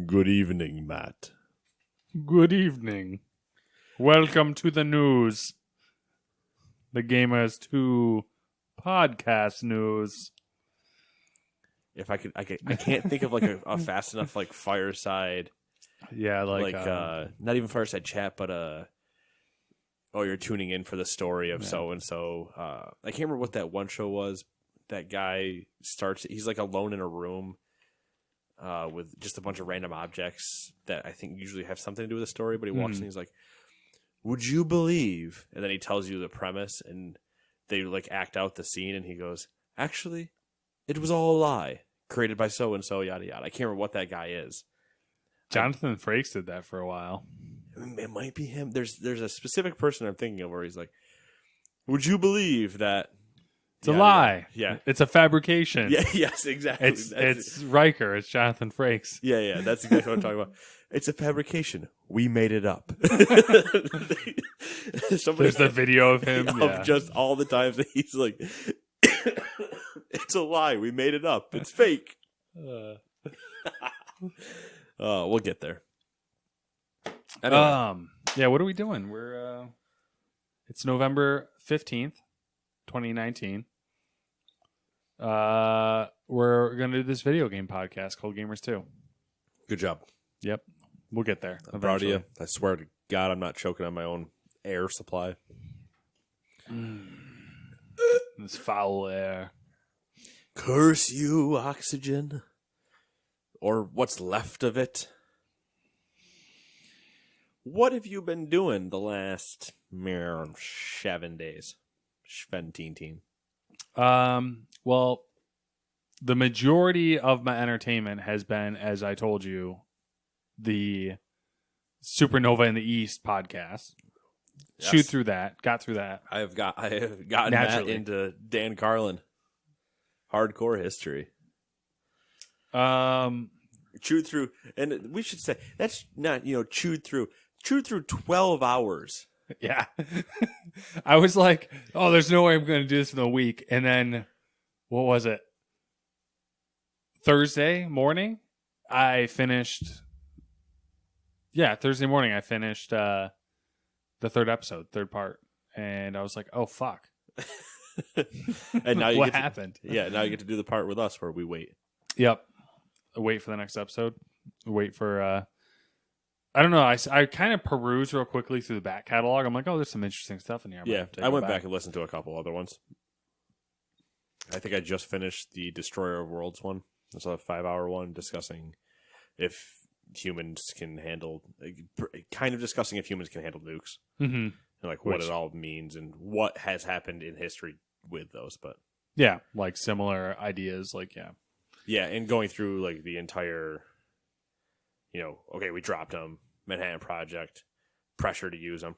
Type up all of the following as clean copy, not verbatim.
Good evening, Matt. Good evening. Welcome to the news. The Gamers 2 podcast news. If I can't think of like a fast enough like fireside. Yeah, not even fireside chat, but you're tuning in for the story of so and so. I can't remember what that one show was. That guy he's like alone in a room with just a bunch of random objects that I think usually have something to do with the story, but he walks in and he's like, "Would you believe?" And then he tells you the premise and they like act out the scene and he goes, "Actually, it was all a lie created by so and so, yada yada." I can't remember what that guy is. Jonathan Frakes did that for a while. It might be him. There's a specific person I'm thinking of where he's like, "Would you believe that it's a lie? Yeah. It's a fabrication." Yeah, yes, exactly. It's Riker. It's Jonathan Frakes. Yeah, that's exactly what I'm talking about. It's a fabrication. We made it up. There's the video of him. Of just all the times that he's like, "It's a lie. We made it up. It's fake." We'll get there. Anyway. What are we doing? It's November 15th, 2019. We're going to do this video game podcast called Gamers 2. Good job. Yep. We'll get there. I'm proud of you. I swear to God, I'm not choking on my own air supply. This foul air. Curse you, oxygen. Or what's left of it. What have you been doing the last 7 days? 17. Well, the majority of my entertainment has been, as I told you, the Supernova in the East podcast. Yes. Got through that. I have gotten Matt into Dan Carlin. Hardcore history. Chewed through, and we should say that's not chewed through 12 hours. Yeah. I was like, oh, there's no way I'm going to do this in a week. And then, what was it? Thursday morning, I finished. Yeah, Thursday morning, I finished the third part. And I was like, oh, fuck. And now what happened? Now you get to do the part with us where we wait. Yep. Wait for the next episode. Wait for I don't know. I kind of perused real quickly through the back catalog. I'm like, oh, there's some interesting stuff in here. I went back and listened to a couple other ones. I think I just finished the Destroyer of Worlds one. It's a 5-hour one discussing if humans can handle, discussing if humans can handle nukes. Mm-hmm. And what it all means and what has happened in history with those. But yeah, like similar ideas. Yeah, and going through the entire, okay, we dropped them, Manhattan Project, pressure to use them,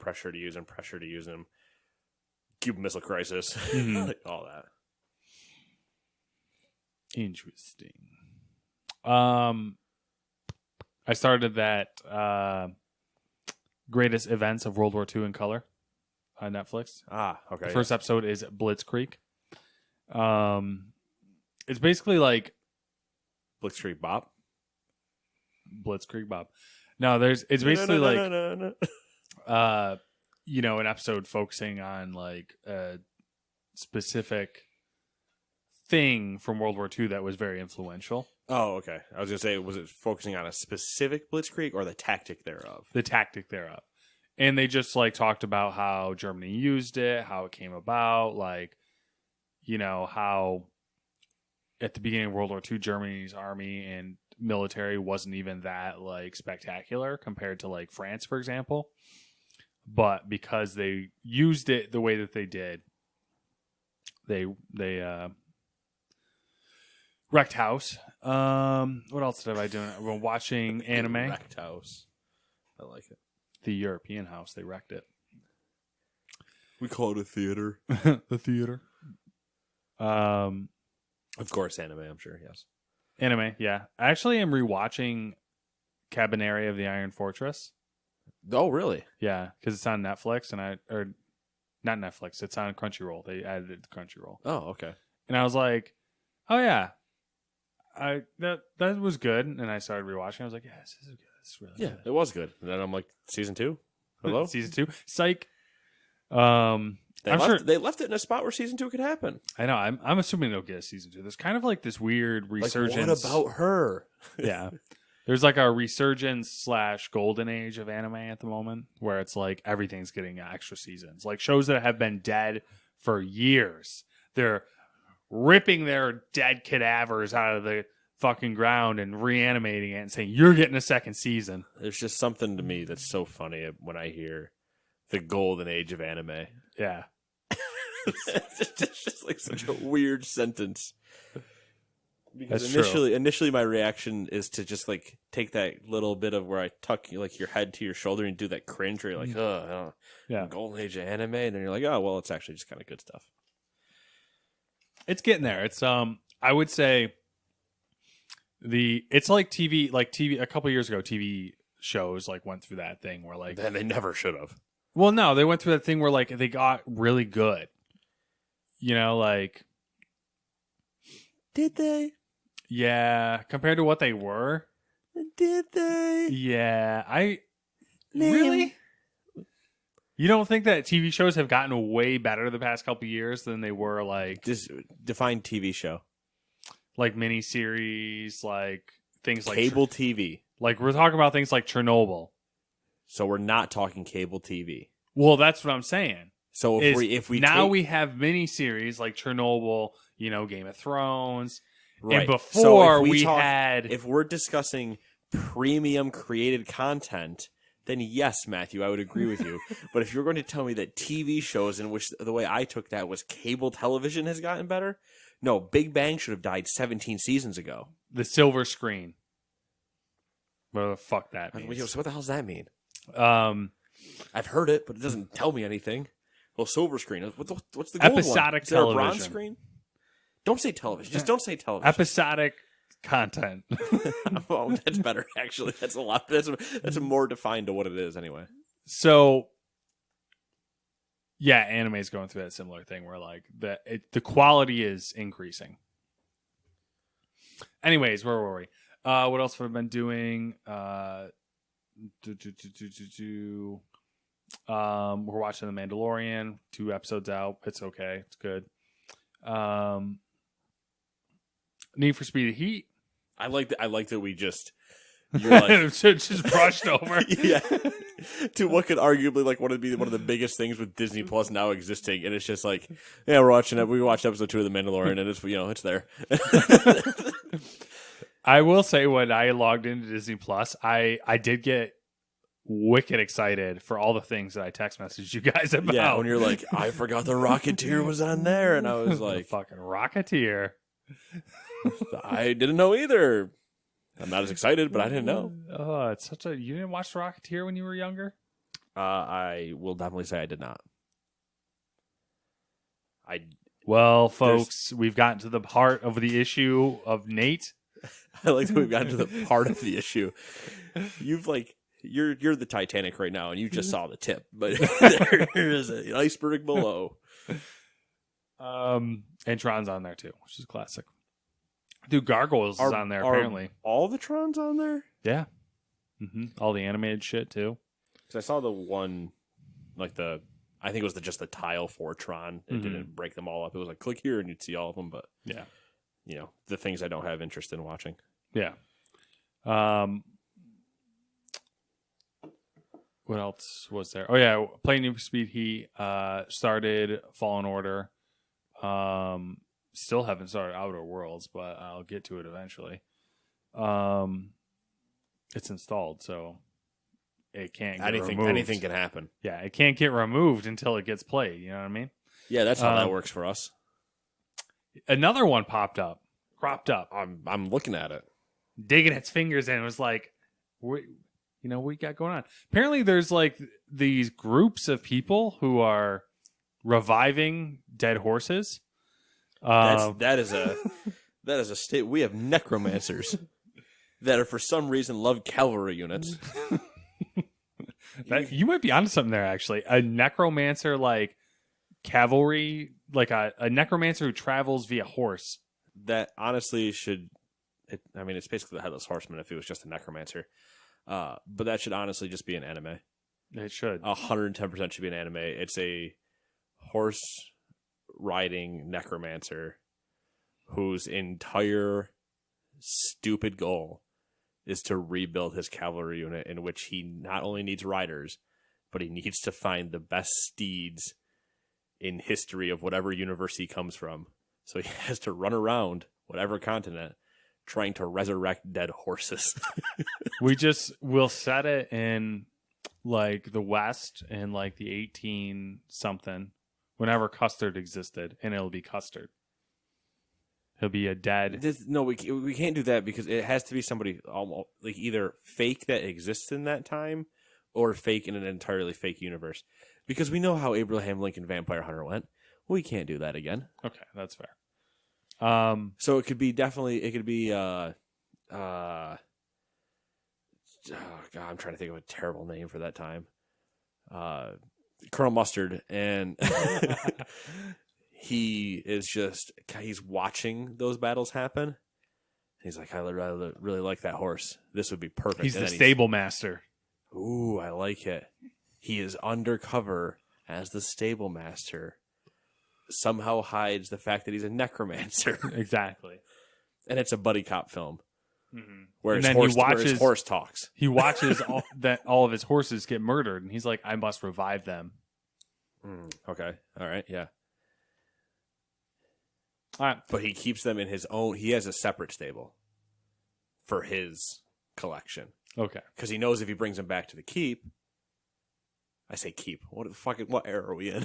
Cuban Missile Crisis, all that. Interesting. I started that Greatest Events of World War II in Color on Netflix. Okay. The first episode is Blitzkrieg. It's basically like Blitzkrieg Bob. No, it's basically an episode focusing on a specific thing from World War II that was very influential. Oh, okay. I was going to say, was it focusing on a specific Blitzkrieg or the tactic thereof? The tactic thereof. And they just talked about how Germany used it, how it came about, how at the beginning of World War II, Germany's army and military wasn't even that spectacular compared to France, for example. But because they used it the way that they did, they wrecked house. What else have I done? I've been watching anime. Wrecked house. I like it. The European house, they wrecked it. We call it a theater. The theater. Of course, anime, I'm sure, yes. Anime, yeah. I actually am rewatching Cabaneri of the Iron Fortress. Oh, really? Yeah, because it's on Netflix, or not Netflix, it's on Crunchyroll. They added it to Crunchyroll. Oh, okay. And I was like, oh, yeah. that was good, and I started rewatching. I was like, yeah, this is good. This is really Yeah, good. it was good. And then I'm like, season 2? Hello? Season 2? Psych. They left it in a spot where season 2 could happen. I know. I'm assuming they'll get a season 2. There's kind of like this weird resurgence. Like, what about her? Yeah. There's like a resurgence / golden age of anime at the moment where it's like everything's getting extra seasons. Like shows that have been dead for years. They're ripping their dead cadavers out of the fucking ground and reanimating it and saying, you're getting a second season. There's just something to me that's so funny when I hear the golden age of anime. Yeah. It's just like such a weird sentence. Because That's initially my reaction is to just like take that little bit of where I tuck like your head to your shoulder and do that cringe where you're like, oh, yeah, golden age of anime, and then you're like, oh well, it's actually just kind of good stuff. It's getting there. It's I would say it's like TV a couple years ago TV shows like went through that thing where like then they never should have. Well, no, they went through that thing where like they got really good. You know, like did they? Yeah, compared to what they were. Did they? Yeah, really? You don't think that TV shows have gotten way better the past couple years than they were like just define TV show. Like miniseries, like things like cable TV. Like we're talking about things like Chernobyl. So we're not talking cable TV. Well, that's what I'm saying. So if we we have miniseries like Chernobyl, you know, Game of Thrones, right. And before so if we're discussing premium created content, then yes, Matthew, I would agree with you. But if you're going to tell me that TV shows in which the way I took that was cable television has gotten better, no, Big Bang should have died 17 seasons ago. The silver screen. What the fuck that means? So what the hell does that mean? I've heard it, but it doesn't tell me anything. Well, silver screen. What's the gold episodic one? Is there television? A bronze screen? Don't say television. Just don't say television. Episodic content. Well, that's better. Actually, that's a lot. That's more defined to what it is anyway. So, yeah, anime is going through that similar thing where like the quality is increasing. Anyways, where were we? What else have I been doing? We're watching The Mandalorian. 2 episodes out. It's okay. It's good. Need for Speed Heat. I like that we just you're like just brushed over. Yeah. To what could arguably like one of the biggest things with Disney Plus now existing, and it's just like, yeah, we're watching it. We watched episode 2 of The Mandalorian, and it's it's there. I will say when I logged into Disney Plus, I did get wicked excited for all the things that I text messaged you guys about. Yeah, when you're like, I forgot the Rocketeer was on there, and I was like, fucking Rocketeer. I didn't know either. I'm not as excited, but I didn't know. Oh, it's such a... You didn't watch Rocketeer when you were younger? I will definitely say I did not. Well, folks, we've gotten to the heart of the issue of Nate. I like that we've gotten to the part of the issue. You've like... You're the Titanic right now, and you just saw the tip, but there is an iceberg below. And Tron's on there too, which is classic. Dude, Gargoyles is on there apparently. All the Trons on there? Yeah. Mm-hmm. All the animated shit too. Because I saw the one, like I think it was just the tile for Tron. It didn't break them all up. It was like click here and you'd see all of them. But yeah, the things I don't have interest in watching. Yeah. What else was there? Oh yeah, playing Need for Speed Heat. Started Fallen Order. Still haven't started Outer Worlds, but I'll get to it eventually. It's installed, so it can't get removed. Anything can happen. Yeah, it can't get removed until it gets played. You know what I mean? Yeah, that's how that works for us. Another one cropped up. I'm looking at it, digging its fingers in. It was like, what you got going on? Apparently, there's like these groups of people who are reviving dead horses. That is a state. We have necromancers that are for some reason love cavalry units. You might be onto something there. Actually, a necromancer like cavalry, like a necromancer who travels via horse. That honestly should It's basically the Headless Horseman if it was just a necromancer. But that should honestly just be an anime. It should. 110% should be an anime. It's a horse riding necromancer whose entire stupid goal is to rebuild his cavalry unit, in which he not only needs riders, but he needs to find the best steeds in history of whatever universe he comes from. So he has to run around whatever continent trying to resurrect dead horses. We'll set it in like the West in like the 18 something, whenever custard existed, and it'll be custard. He'll be a dead. We can't do that because it has to be somebody almost like either fake that exists in that time or fake in an entirely fake universe. Because we know how Abraham Lincoln Vampire Hunter went. We can't do that again. Okay, that's fair. So it could be oh God, I'm trying to think of a terrible name for that time. Colonel Mustard, and he's watching those battles happen. He's like, I really like that horse. This would be perfect. He's the stable master. Ooh, I like it. He is undercover as the stable master. Somehow hides the fact that he's a necromancer. Exactly. And it's a buddy cop film. Mm-hmm. Where his horse talks. He watches all of his horses get murdered, and he's like, I must revive them. Okay. All right. Yeah. All right. But he keeps them in his own. He has a separate stable for his collection. Okay. Because he knows if he brings them back to the keep. I say keep. What era are we in?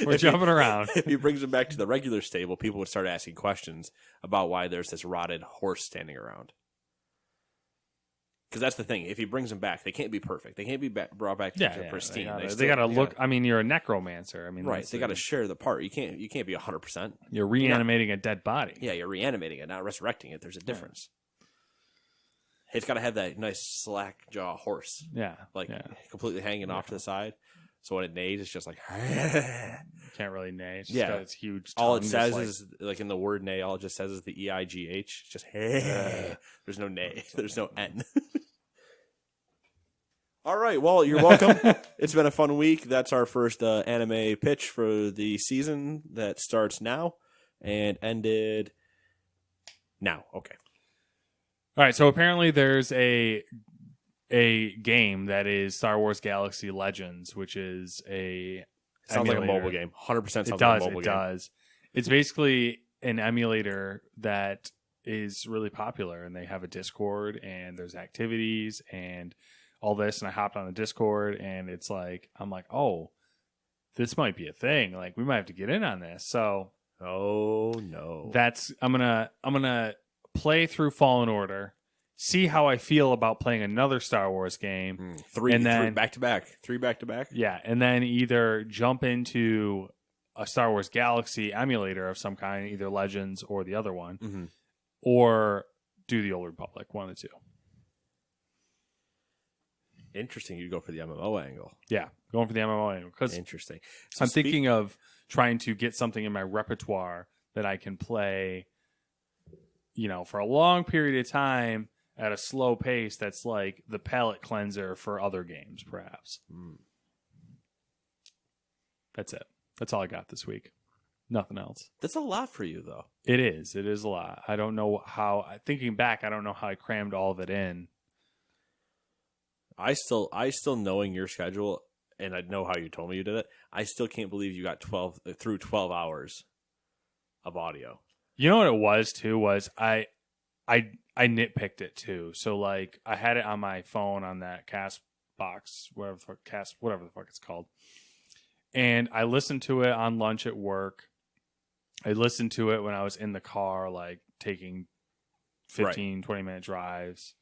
We're jumping around. If he brings them back to the regular stable, people would start asking questions about why there's this rotted horse standing around. Because that's the thing. If he brings them back, they can't be perfect. They can't be brought back to pristine. They got to look. I mean, you're a necromancer. I mean, right? They got to share the part. You can't be 100%. You're reanimating a dead body. Yeah, you're reanimating it, not resurrecting it. There's a difference. It's got to have that nice slack jaw horse. Yeah. Completely hanging off to the side. So when it neighs, it's just like... Can't really neigh. It's just got its huge tongue. All it says is, like in the word neigh, all it just says is the E-I-G-H. It's just... There's no neigh. There's no N. All right. Well, you're welcome. It's been a fun week. That's our first anime pitch for the season that starts now and ended now. Okay. All right, so apparently there's a game that is Star Wars Galaxy Legends, which is sounds like a mobile game. 100% sounds like a mobile game. It does. It's basically an emulator that is really popular, and they have a Discord, and there's activities and all this, and I hopped on the Discord, and it's like, I'm like, oh, this might be a thing. Like, we might have to get in on this. So, oh no, I'm gonna play through Fallen Order, see how I feel about playing another Star Wars game. Three back to back. Yeah, and then either jump into a Star Wars Galaxy emulator of some kind, either Legends or the other one, or do the Old Republic, one of the two. Interesting. You go for the MMO angle. Yeah, going for the MMO angle. Interesting. So I'm thinking of trying to get something in my repertoire that I can play, for a long period of time at a slow pace. That's like the palate cleanser for other games, perhaps. That's it. That's all I got this week. Nothing else. That's a lot for you, though. It is. It is a lot. I don't know how. Thinking back, I don't know how I crammed all of it in. I still knowing your schedule, and I know how you told me you did it. I still can't believe you got 12 hours of audio. You know what it was too? Was I nitpicked it too. So like I had it on my phone on that cast box, whatever the fuck it's called. And I listened to it on lunch at work. I listened to it when I was in the car, like taking 15, 20-minute drives.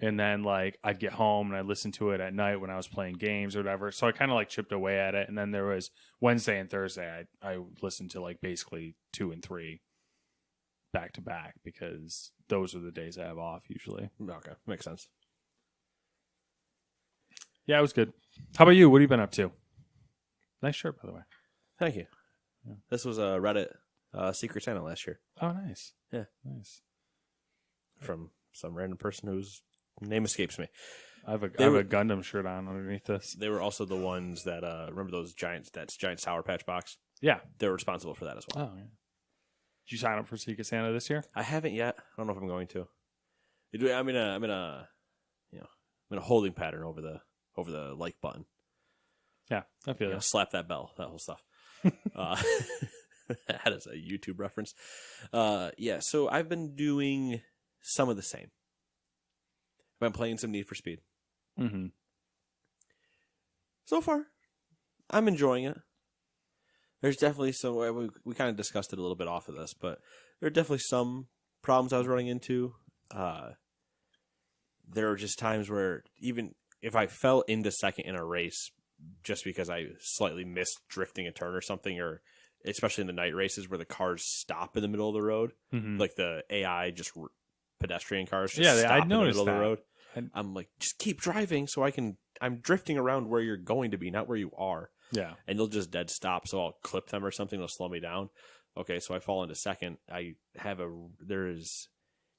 And then like I'd get home and I'd listen to it at night when I was playing games or whatever. So I kind of like chipped away at it. And then there was Wednesday and Thursday. I listened to like basically 2 and 3 back to back because those are the days I have off usually. Okay. Makes sense. Yeah, it was good. How about you? What have you been up to? Nice shirt, by the way. Thank you. Yeah. This was a Reddit Secret Santa last year. Oh, nice. Yeah. Nice. from some random person whose name escapes me. I have a Gundam shirt on underneath this. They were also the ones that remember those giant Sour Patch box. Yeah, they're responsible for that as well. Oh, yeah. Did you sign up for Secret Santa this year? I haven't yet. I don't know if I'm going to. I'm in a holding pattern over the like button. Yeah, I feel that. Slap that bell, that whole stuff. That is a YouTube reference. So I've been doing some of the same. I've been playing some Need for Speed. Mm-hmm. So far, I'm enjoying it. There's definitely some. We kind of discussed it a little bit off of this, but there are definitely some problems I was running into. There are just times where even if I fell into second in a race just because I slightly missed drifting a turn or something, or especially in the night races where the cars stop in the middle of the road, like the AI pedestrian cars just stop in the middle of the road. I'm like, just keep driving so I'm drifting around where you're going to be, not where you are. Yeah. And they'll just dead stop, so I'll clip them or something, they'll slow me down. Okay, so I fall into second.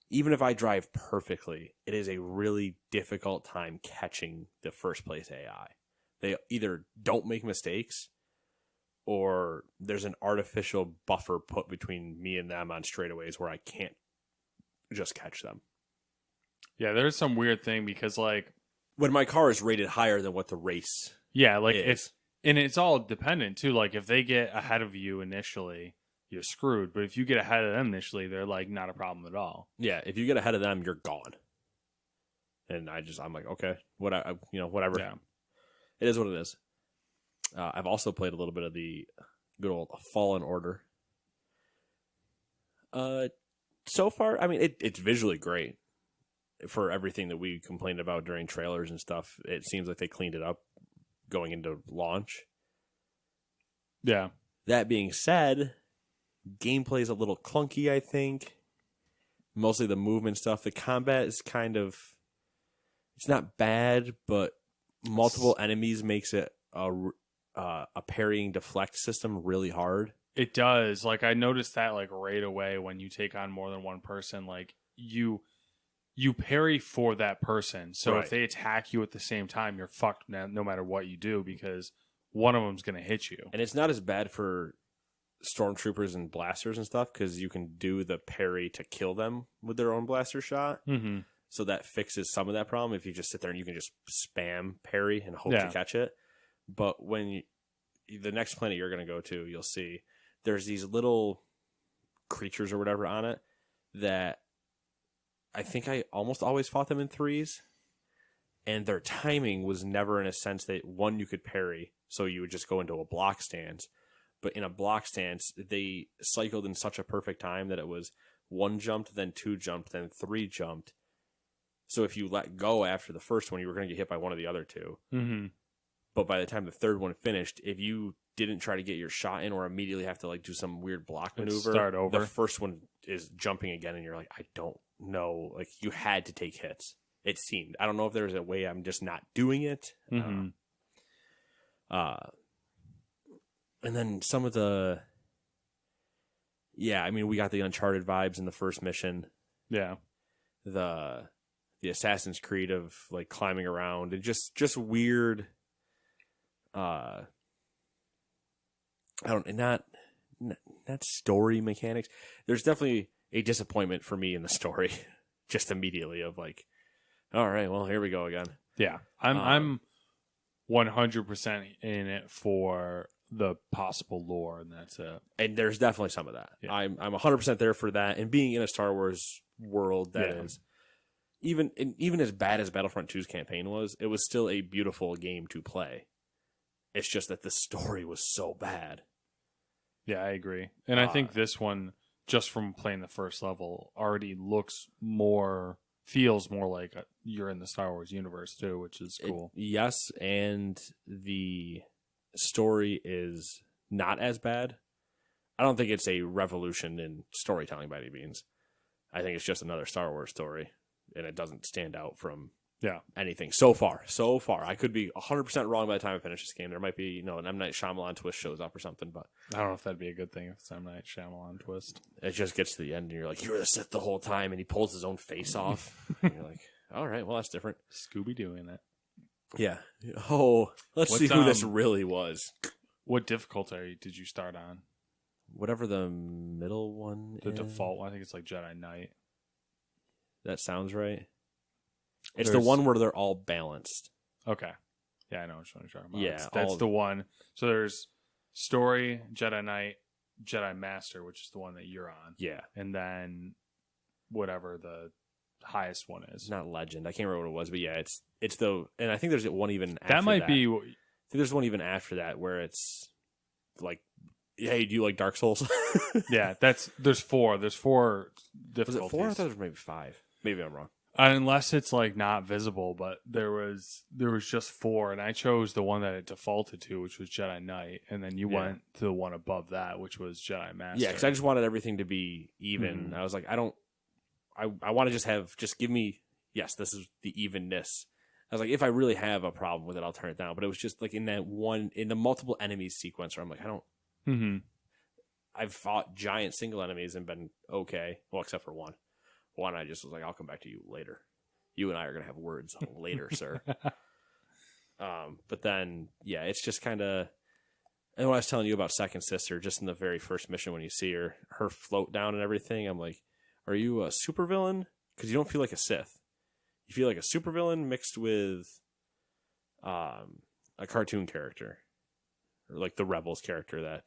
Even if I drive perfectly, it is a really difficult time catching the first place AI. They either don't make mistakes or there's an artificial buffer put between me and them on straightaways where I can't just catch them. Yeah, there's some weird thing because, like, when my car is rated higher than what the race is. It's all dependent, too. Like, if they get ahead of you initially, you're screwed. But if you get ahead of them initially, they're, like, not a problem at all. Yeah, if you get ahead of them, you're gone. And I'm like, okay, whatever. Yeah. It is what it is. I've also played a little bit of the good old Fallen Order. So far, I mean, it's visually great for everything that we complained about during trailers and stuff. It seems like they cleaned it up going into launch. Yeah. That being said, gameplay is a little clunky, I think. Mostly the movement stuff. The combat is it's not bad, but multiple enemies makes it a parrying deflect system really hard. It does. Like, I noticed that, like, right away when you take on more than one person. Like, you parry for that person. So right. If they attack you at the same time, you're fucked no matter what you do because one of them's going to hit you. And it's not as bad for stormtroopers and blasters and stuff because you can do the parry to kill them with their own blaster shot. Mm-hmm. So that fixes some of that problem if you just sit there and you can just spam parry and hope to catch it. But when the next planet you're going to go to, you'll see there's these little creatures or whatever on it that I think I almost always fought them in threes. And their timing was never in a sense that, one, you could parry, so you would just go into a block stance. But in a block stance, they cycled in such a perfect time that it was one jumped, then two jumped, then three jumped. So if you let go after the first one, you were going to get hit by one of the other two. Mm-hmm. But by the time the third one finished, if you didn't try to get your shot in or immediately have to like do some weird block maneuver, start over. The first one is jumping again, and you're like, I don't know. Like, you had to take hits. It seemed. I don't know if there's a way I'm just not doing it. Mm-hmm. And then some of the... Yeah, I mean, we got the Uncharted vibes in the first mission. Yeah. The Assassin's Creed of, like, climbing around. And just weird... not story mechanics. There's definitely a disappointment for me in the story, just immediately of like, all right, well, here we go again. Yeah, I'm 100% in it for the possible lore, and that's it. And there's definitely some of that. Yeah. I'm 100% there for that, and being in a Star Wars world that is even as bad as Battlefront 2's campaign was, it was still a beautiful game to play. It's just that the story was so bad. Yeah, I agree. And I think this one, just from playing the first level, already feels more like you're in the Star Wars universe too, which is cool. Yes, and the story is not as bad. I don't think it's a revolution in storytelling by any means. I think it's just another Star Wars story, and it doesn't stand out from anything so far. I could be 100% wrong by the time I finish this game. There might be, an M. Night Shyamalan twist shows up or something, but I don't know if that'd be a good thing if it's M. Night Shyamalan twist. it just gets to the end and you're like, you were the Sith the whole time, and he pulls his own face off. And you're like, all right, well, that's different. Scooby doing it. Yeah. Oh, let's see who this really was. What difficulty did you start on? Whatever the middle one The is. default one, I think it's like Jedi Knight. That sounds right. It's the one where they're all balanced. Okay. Yeah, I know which one you're talking about. Yeah. That's the one. So there's Story, Jedi Knight, Jedi Master, which is the one that you're on. Yeah. And then whatever the highest one is. Not Legend. I can't remember what it was, but yeah, it's the... And I think there's one even after that. Might be... I think there's one even after that where it's like, hey, do you like Dark Souls? Yeah, there's four. There's four difficulties. Was it 4? I thought there was maybe 5. Maybe I'm wrong. Unless it's like not visible, but there was just 4, and I chose the one that it defaulted to, which was Jedi Knight, and then you went to the one above that, which was Jedi Master. Yeah, because I just wanted everything to be even. Mm-hmm. I was like, I want to just give me, yes, this is the evenness. I was like, if I really have a problem with it, I'll turn it down. But it was just like in the multiple enemies sequence where I'm like, I don't. Mm-hmm. I've fought giant single enemies and been okay, well, except for one. One, I just was like, I'll come back to you later. You and I are going to have words later, sir. But then, yeah, it's just kind of... And when I was telling you about Second Sister, just in the very first mission when you see her float down and everything, I'm like, are you a supervillain? Because you don't feel like a Sith. You feel like a supervillain mixed with a cartoon character. Or like the Rebels character that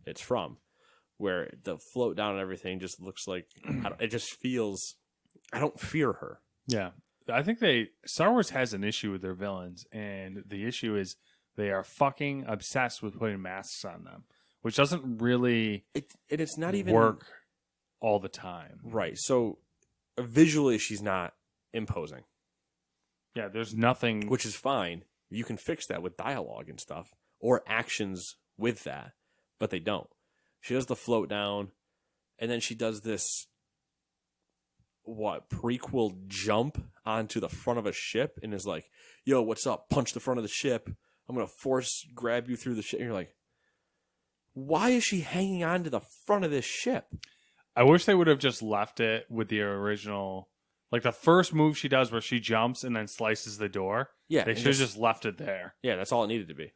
it's from. Where the float down and everything just looks like... it just feels... I don't fear her. Yeah. I think Star Wars has an issue with their villains, and the issue is they are fucking obsessed with putting masks on them, which doesn't really it's not even work all the time. Right. So visually she's not imposing. Yeah, there's nothing... Which is fine. You can fix that with dialogue and stuff, or actions with that, but they don't. She does the float down, and then she does this, prequel jump onto the front of a ship, and is like, yo, what's up? Punch the front of the ship. I'm going to force grab you through the ship. And you're like, why is she hanging on to the front of this ship? I wish they would have just left it with the original, like the first move she does where she jumps and then slices the door. Yeah. They should have just left it there. Yeah, that's all it needed to be.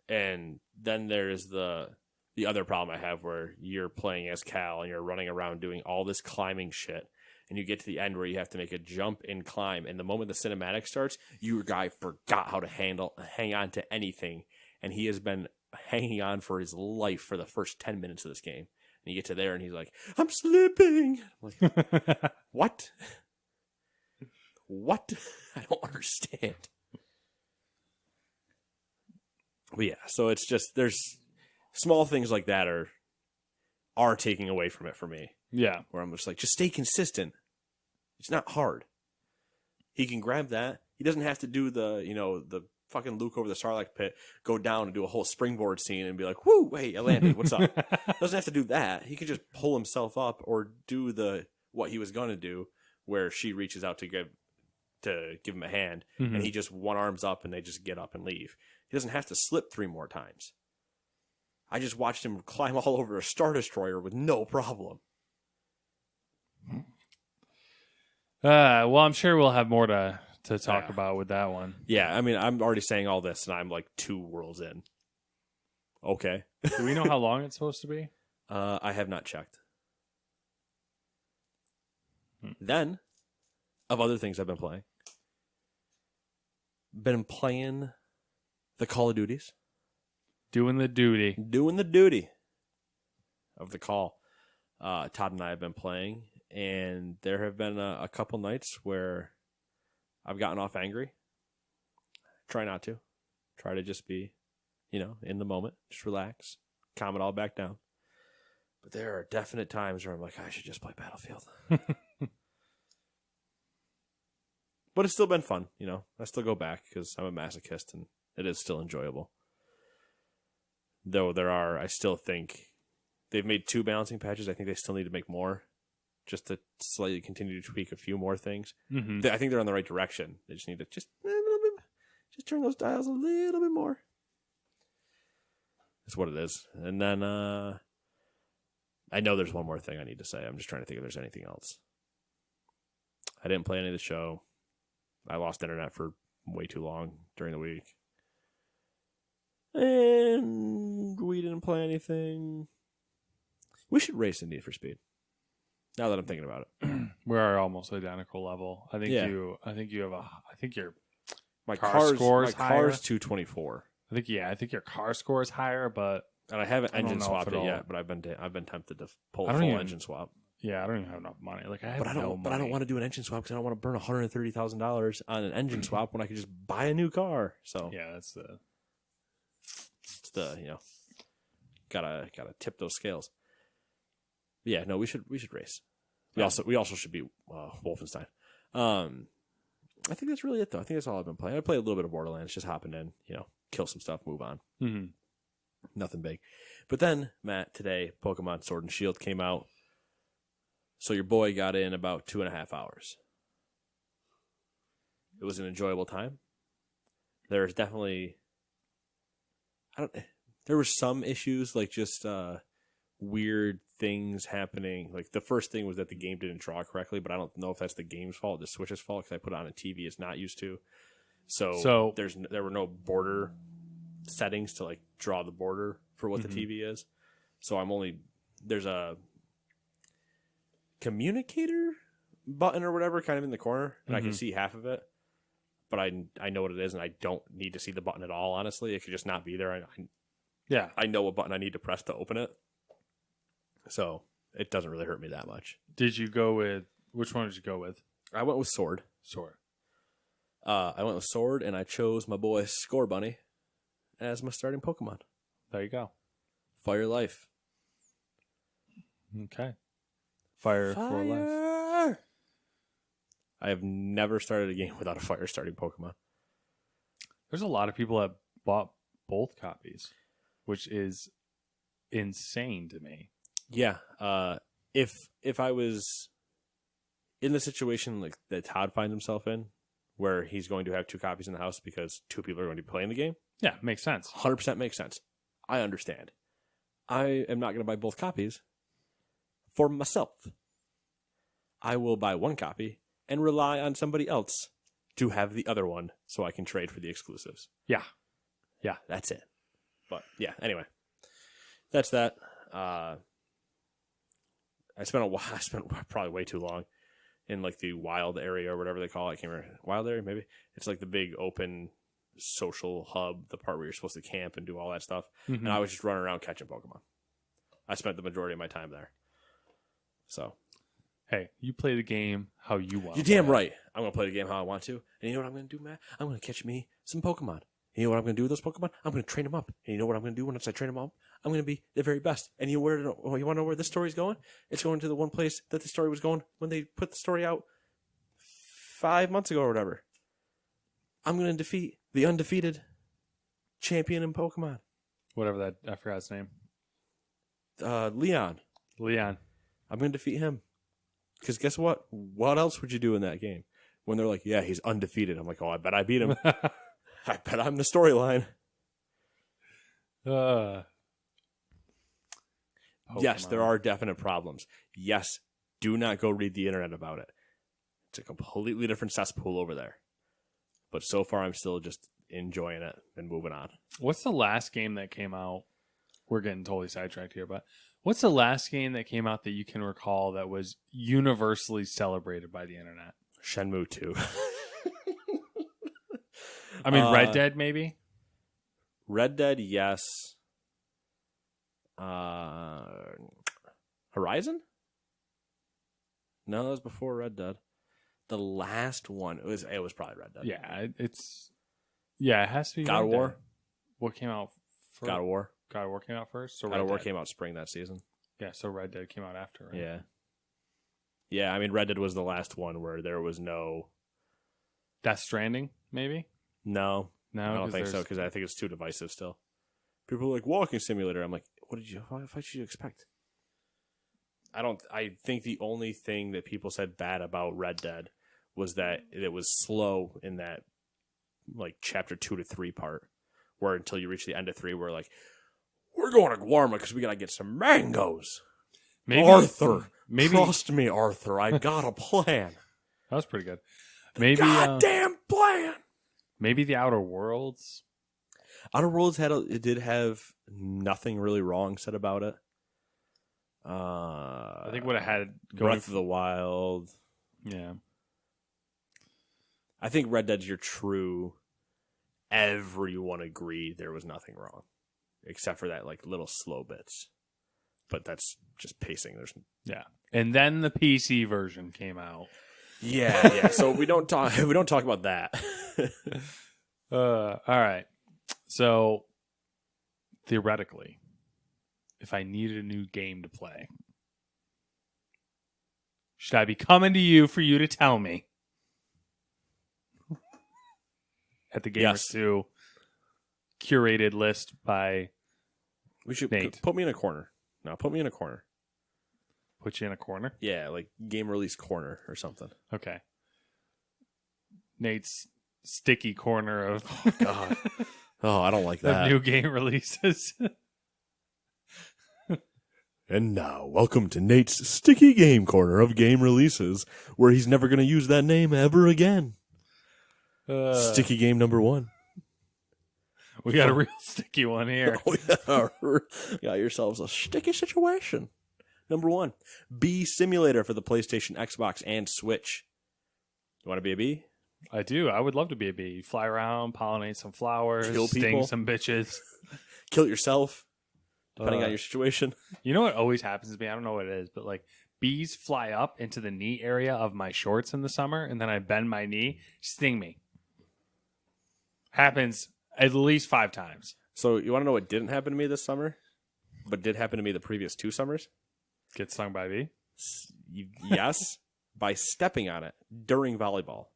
And then there's the other problem I have where you're playing as Cal and you're running around doing all this climbing shit, and you get to the end where you have to make a jump and climb, and the moment the cinematic starts, your guy forgot how to hang on to anything, and he has been hanging on for his life for the first 10 minutes of this game. And you get to there and he's like, I'm slipping. I'm like, what? What? I don't understand. But yeah, so it's just, there's small things like that are taking away from it for me. Yeah. Where I'm just like, just stay consistent. It's not hard. He can grab that. He doesn't have to do the fucking Luke over the Sarlacc pit, go down and do a whole springboard scene and be like, whoo, wait, I landed. What's up? Doesn't have to do that. He can just pull himself up or do what he was going to do, where she reaches out to give him a hand, and he just one arms up and they just get up and leave. He doesn't have to slip 3 more times. I just watched him climb all over a Star Destroyer with no problem. Well, I'm sure we'll have more to talk about with that one. Yeah, I mean, I'm already saying all this, and I'm like 2 worlds in. Okay. Do we know how long it's supposed to be? I have not checked. Then, of other things I've been playing the Call of Duties. Doing the duty of the call. Todd and I have been playing, and there have been a couple nights where I've gotten off angry. Try not to. Try to just be, in the moment. Just relax. Calm it all back down. But there are definite times where I'm like, I should just play Battlefield. But it's still been fun, I still go back because I'm a masochist, and it is still enjoyable. Though I still think they've made 2 balancing patches. I think they still need to make more just to slightly continue to tweak a few more things. Mm-hmm. I think they're on the right direction. They just need to just a little bit, just turn those dials a little bit more. That's what it is. And then I know there's one more thing I need to say. I'm just trying to think if there's anything else. I didn't play any of the show. I lost internet for way too long during the week. And we didn't play anything. We should race in Need for Speed. Now that I'm thinking about it. We're almost identical level. I think Yeah. I think your My car car's score's higher. 224. I think your car score is higher, but And I haven't I don't engine know swapped if it it'll- yet, but I've been tempted to pull I a don't full even- engine swap. yeah, I don't even have enough money. Like I have But I don't money. want to do an engine swap because I don't want to burn $130,000 on an engine swap when I could just buy a new car. So Yeah, that's the. it's the gotta tip those scales. But yeah, no, we should race. We also should beat Wolfenstein. I think that's really it though. I think that's all I've been playing. I play a little bit of Borderlands, just hopping in, kill some stuff, move on. Mm-hmm. Nothing big. But then, Matt, today, Pokemon Sword and Shield came out. So your boy got in about 2.5 hours. It was an enjoyable time. There's definitely... There were some issues, like just weird things happening. Like the first thing was that the game didn't draw correctly, but I don't know if that's the game's fault, the Switch's fault, because I put it on a TV it's not used to. So there were no border settings to like draw the border for what the TV is. So there's a communicator button or whatever kind of in the corner, and I can see half of it, but I know what it is, and I don't need to see the button at all. Honestly, it could just not be there. I know what button I need to press to open it, so it doesn't really hurt me that much. Did you go with which one? Did you go with? I went with Sword. I went with Sword, and I chose my boy Score Bunny as my starting Pokemon. There you go. Fire Life. Okay. Fire for life. I have never started a game without a fire starting Pokemon. There's a lot of people that bought both copies, which is insane to me. Yeah. If I was in the situation like that Todd finds himself in, where he's going to have 2 copies in the house because 2 people are going to be playing the game, Yeah, makes sense. 100% makes sense. I understand. I am not going to buy both copies for myself. I will buy 1 copy and rely on somebody else to have the other one so I can trade for the exclusives. Yeah. That's it. But yeah, anyway. That's that. I spent probably way too long in like the wild area or whatever they call it. I can't remember. Wild area, maybe? It's like the big open social hub, the part where you're supposed to camp and do all that stuff. Mm-hmm. And I was just running around catching Pokemon. I spent the majority of my time there. So, Hey, you play the game how you want. you're damn right. I'm going to play the game how I want to. And you know what I'm going to do, Matt? I'm going to catch me some Pokemon. And you know what I'm going to do with those Pokemon? I'm going to train them up. And you know what I'm going to do once I train them up? I'm going to be the very best. And you want to know where this story's going? It's going to the one place that the story was going when they put the story out 5 months ago or whatever. I'm going to defeat the undefeated champion in Pokemon. Whatever that, I forgot his name. Leon. I'm going to defeat him. Because guess what? What else would you do in that game? When they're like, yeah, he's undefeated. I'm like, oh, I bet I beat him. I bet I'm the storyline. Yes, there are definite problems. Yes, do not go read the internet about it. It's a completely different cesspool over there. But so far, I'm still just enjoying it and moving on. What's the last game that came out? We're getting totally sidetracked here, but what's the last game that came out that you can recall that was universally celebrated by the internet? Shenmue II. I mean, Red Dead, maybe? Red Dead, yes. Horizon? No, that was before Red Dead. The last one, it was probably Red Dead. Yeah, it has to be God of War. What came out first? God of War. God of War came out first? So God of War came out spring that season. Yeah, so Red Dead came out after, right? Yeah. Yeah, I mean, Red Dead was the last one where there was no... Death Stranding, maybe? No, I don't think so, because I think it's too divisive still. People are like, walking simulator. I'm like, what did you expect? I think the only thing that people said bad about Red Dead was that it was slow in that like chapter 2 to 3 part, where until you reach the end of 3, we're like, we're going to Guarma because we gotta get some mangoes. Arthur, trust me, Arthur. I got a plan. That was pretty good. Maybe goddamn plan. Maybe the Outer Worlds. Outer Worlds it did have nothing really wrong said about it. I think what it had Breath of the Wild. Yeah. I think Red Dead's your true. Everyone agreed there was nothing wrong, except for that like little slow bits. But that's just pacing. And then the PC version came out. Yeah. So we don't talk about that. All right. So theoretically, if I needed a new game to play, should I be coming to you for you to tell me? At the Gamers 2 curated list by we should Nate. Put me in a corner. No, put me in a corner. Put you in a corner? Yeah, like game release corner or something. Okay. Nate's sticky corner of oh, God. Oh, I don't like that. New game releases. And now, welcome to Nate's sticky game corner of game releases, where he's never going to use that name ever again. Sticky game number 1. We got a real sticky one here. Oh, yeah. Got yourselves a sticky situation. Number 1, Bee Simulator for the PlayStation, Xbox, and Switch. You want to be a bee? I do. I would love to be a bee. Fly around, pollinate some flowers, kill sting people. some bitches. Kill it yourself, depending on your situation. You know what always happens to me? I don't know what it is, but like bees fly up into the knee area of my shorts in the summer, and then I bend my knee, sting me. Happens at least 5 times. So you want to know what didn't happen to me this summer, but did happen to me the previous 2 summers? Get stung by a bee? Yes, by stepping on it during volleyball.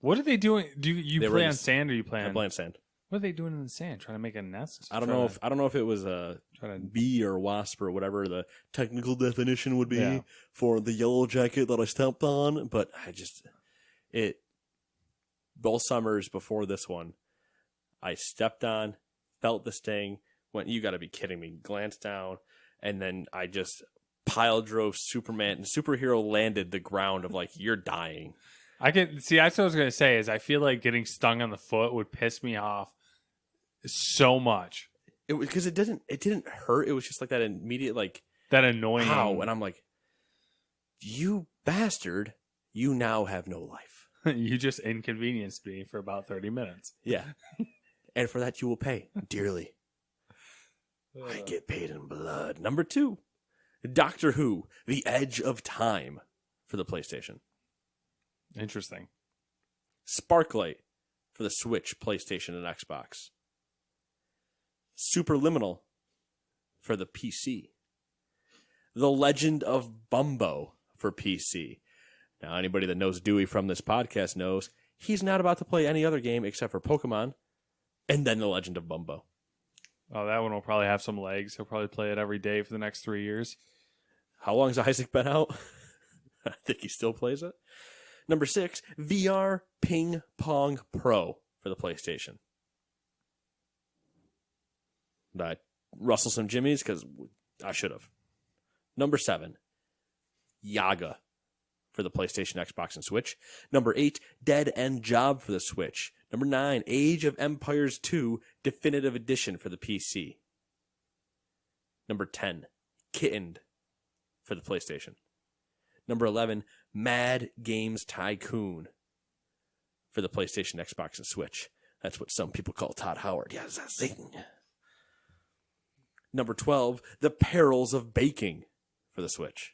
What are they doing? Do you play on sand or you play on? I play on sand. What are they doing in the sand? Trying to make a nest? I don't know if it was a bee or wasp or whatever the technical definition would be for the yellow jacket that I stepped on, but both summers before this one, I stepped on, felt the sting, went, you got to be kidding me, glanced down, and then I just pile drove Superman and superhero landed the ground of like, you're dying. That's what I was going to say is I feel like getting stung on the foot would piss me off so much. Because it didn't hurt. It was just like that immediate, like, that annoying. Ow. And I'm like, you bastard, you now have no life. You just inconvenienced me for about 30 minutes. Yeah. And for that you will pay dearly. I get paid in blood. Number 2, Doctor Who, The Edge of Time for the PlayStation. Interesting. Sparklight for the Switch, PlayStation, and Xbox. Superliminal for the PC. The Legend of Bumbo for PC. Now, anybody that knows Dewey from this podcast knows he's not about to play any other game except for Pokemon and then The Legend of Bumbo. Oh, that one will probably have some legs. He'll probably play it every day for the next 3 years. How long has Isaac been out? I think he still plays it. Number 6, VR Ping Pong Pro for the PlayStation. I rustle some jimmies because I should have. Number 7, Yaga for the PlayStation, Xbox, and Switch. Number 8, Dead End Job for the Switch. Number 9, Age of Empires 2 Definitive Edition for the PC. Number 10, Kittened for the PlayStation. Number 11, Mad Games Tycoon for the PlayStation, Xbox, and Switch. That's what some people call Todd Howard. Yes, that's Satan. Number 12, The Perils of Baking for the Switch.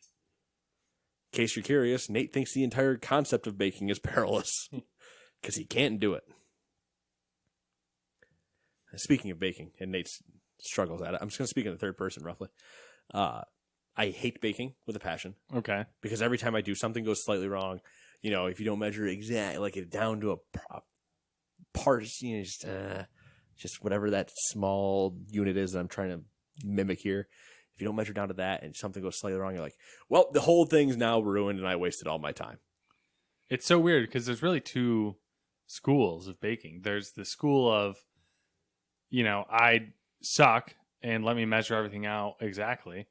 In case you're curious, Nate thinks the entire concept of baking is perilous because he can't do it. Speaking of baking, and Nate struggles at it, I'm just going to speak in the third person roughly. I hate baking with a passion. Okay. Because every time I do, something goes slightly wrong. You know, if you don't measure exactly, like it down to a part, you know, just whatever that small unit is that I'm trying to mimic here. If you don't measure down to that and something goes slightly wrong, you're like, well, the whole thing's now ruined and I wasted all my time. It's so weird because there's really two schools of baking. There's the school of, I suck and let me measure everything out exactly.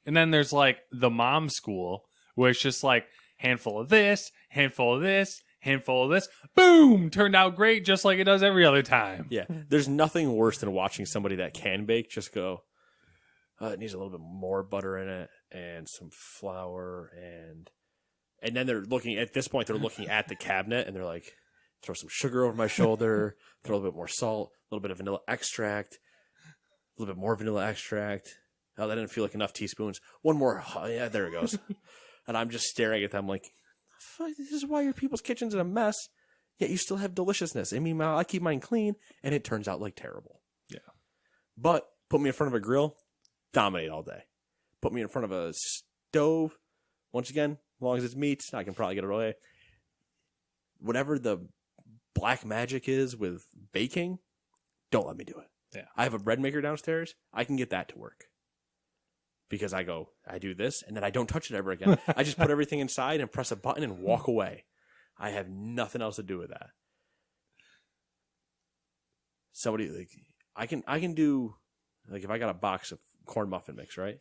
And then there's like the mom school where it's just like handful of this, handful of this, handful of this. Boom! Turned out great just like it does every other time. Yeah. There's nothing worse than watching somebody that can bake just go, it needs a little bit more butter in it and some flour and then they're looking at this point, they're looking at the cabinet and they're like, throw some sugar over my shoulder, throw a little bit more salt, a little bit of vanilla extract, a little bit more vanilla extract. Oh, that didn't feel like enough teaspoons. One more. Oh, yeah, there it goes. And I'm just staring at them like, fuck, this is why your people's kitchen's in a mess, yet you still have deliciousness. I mean, I keep mine clean, and it turns out like terrible. Yeah. But put me in front of a grill, dominate all day. Put me in front of a stove, once again, as long as it's meat, I can probably get it away. Whatever the black magic is with baking, don't let me do it. Yeah. I have a bread maker downstairs. I can get that to work. Because I do this, and then I don't touch it ever again. I just put everything inside and press a button and walk away. I have nothing else to do with that. Somebody, like, I can do, like, if I got a box of corn muffin mix, right?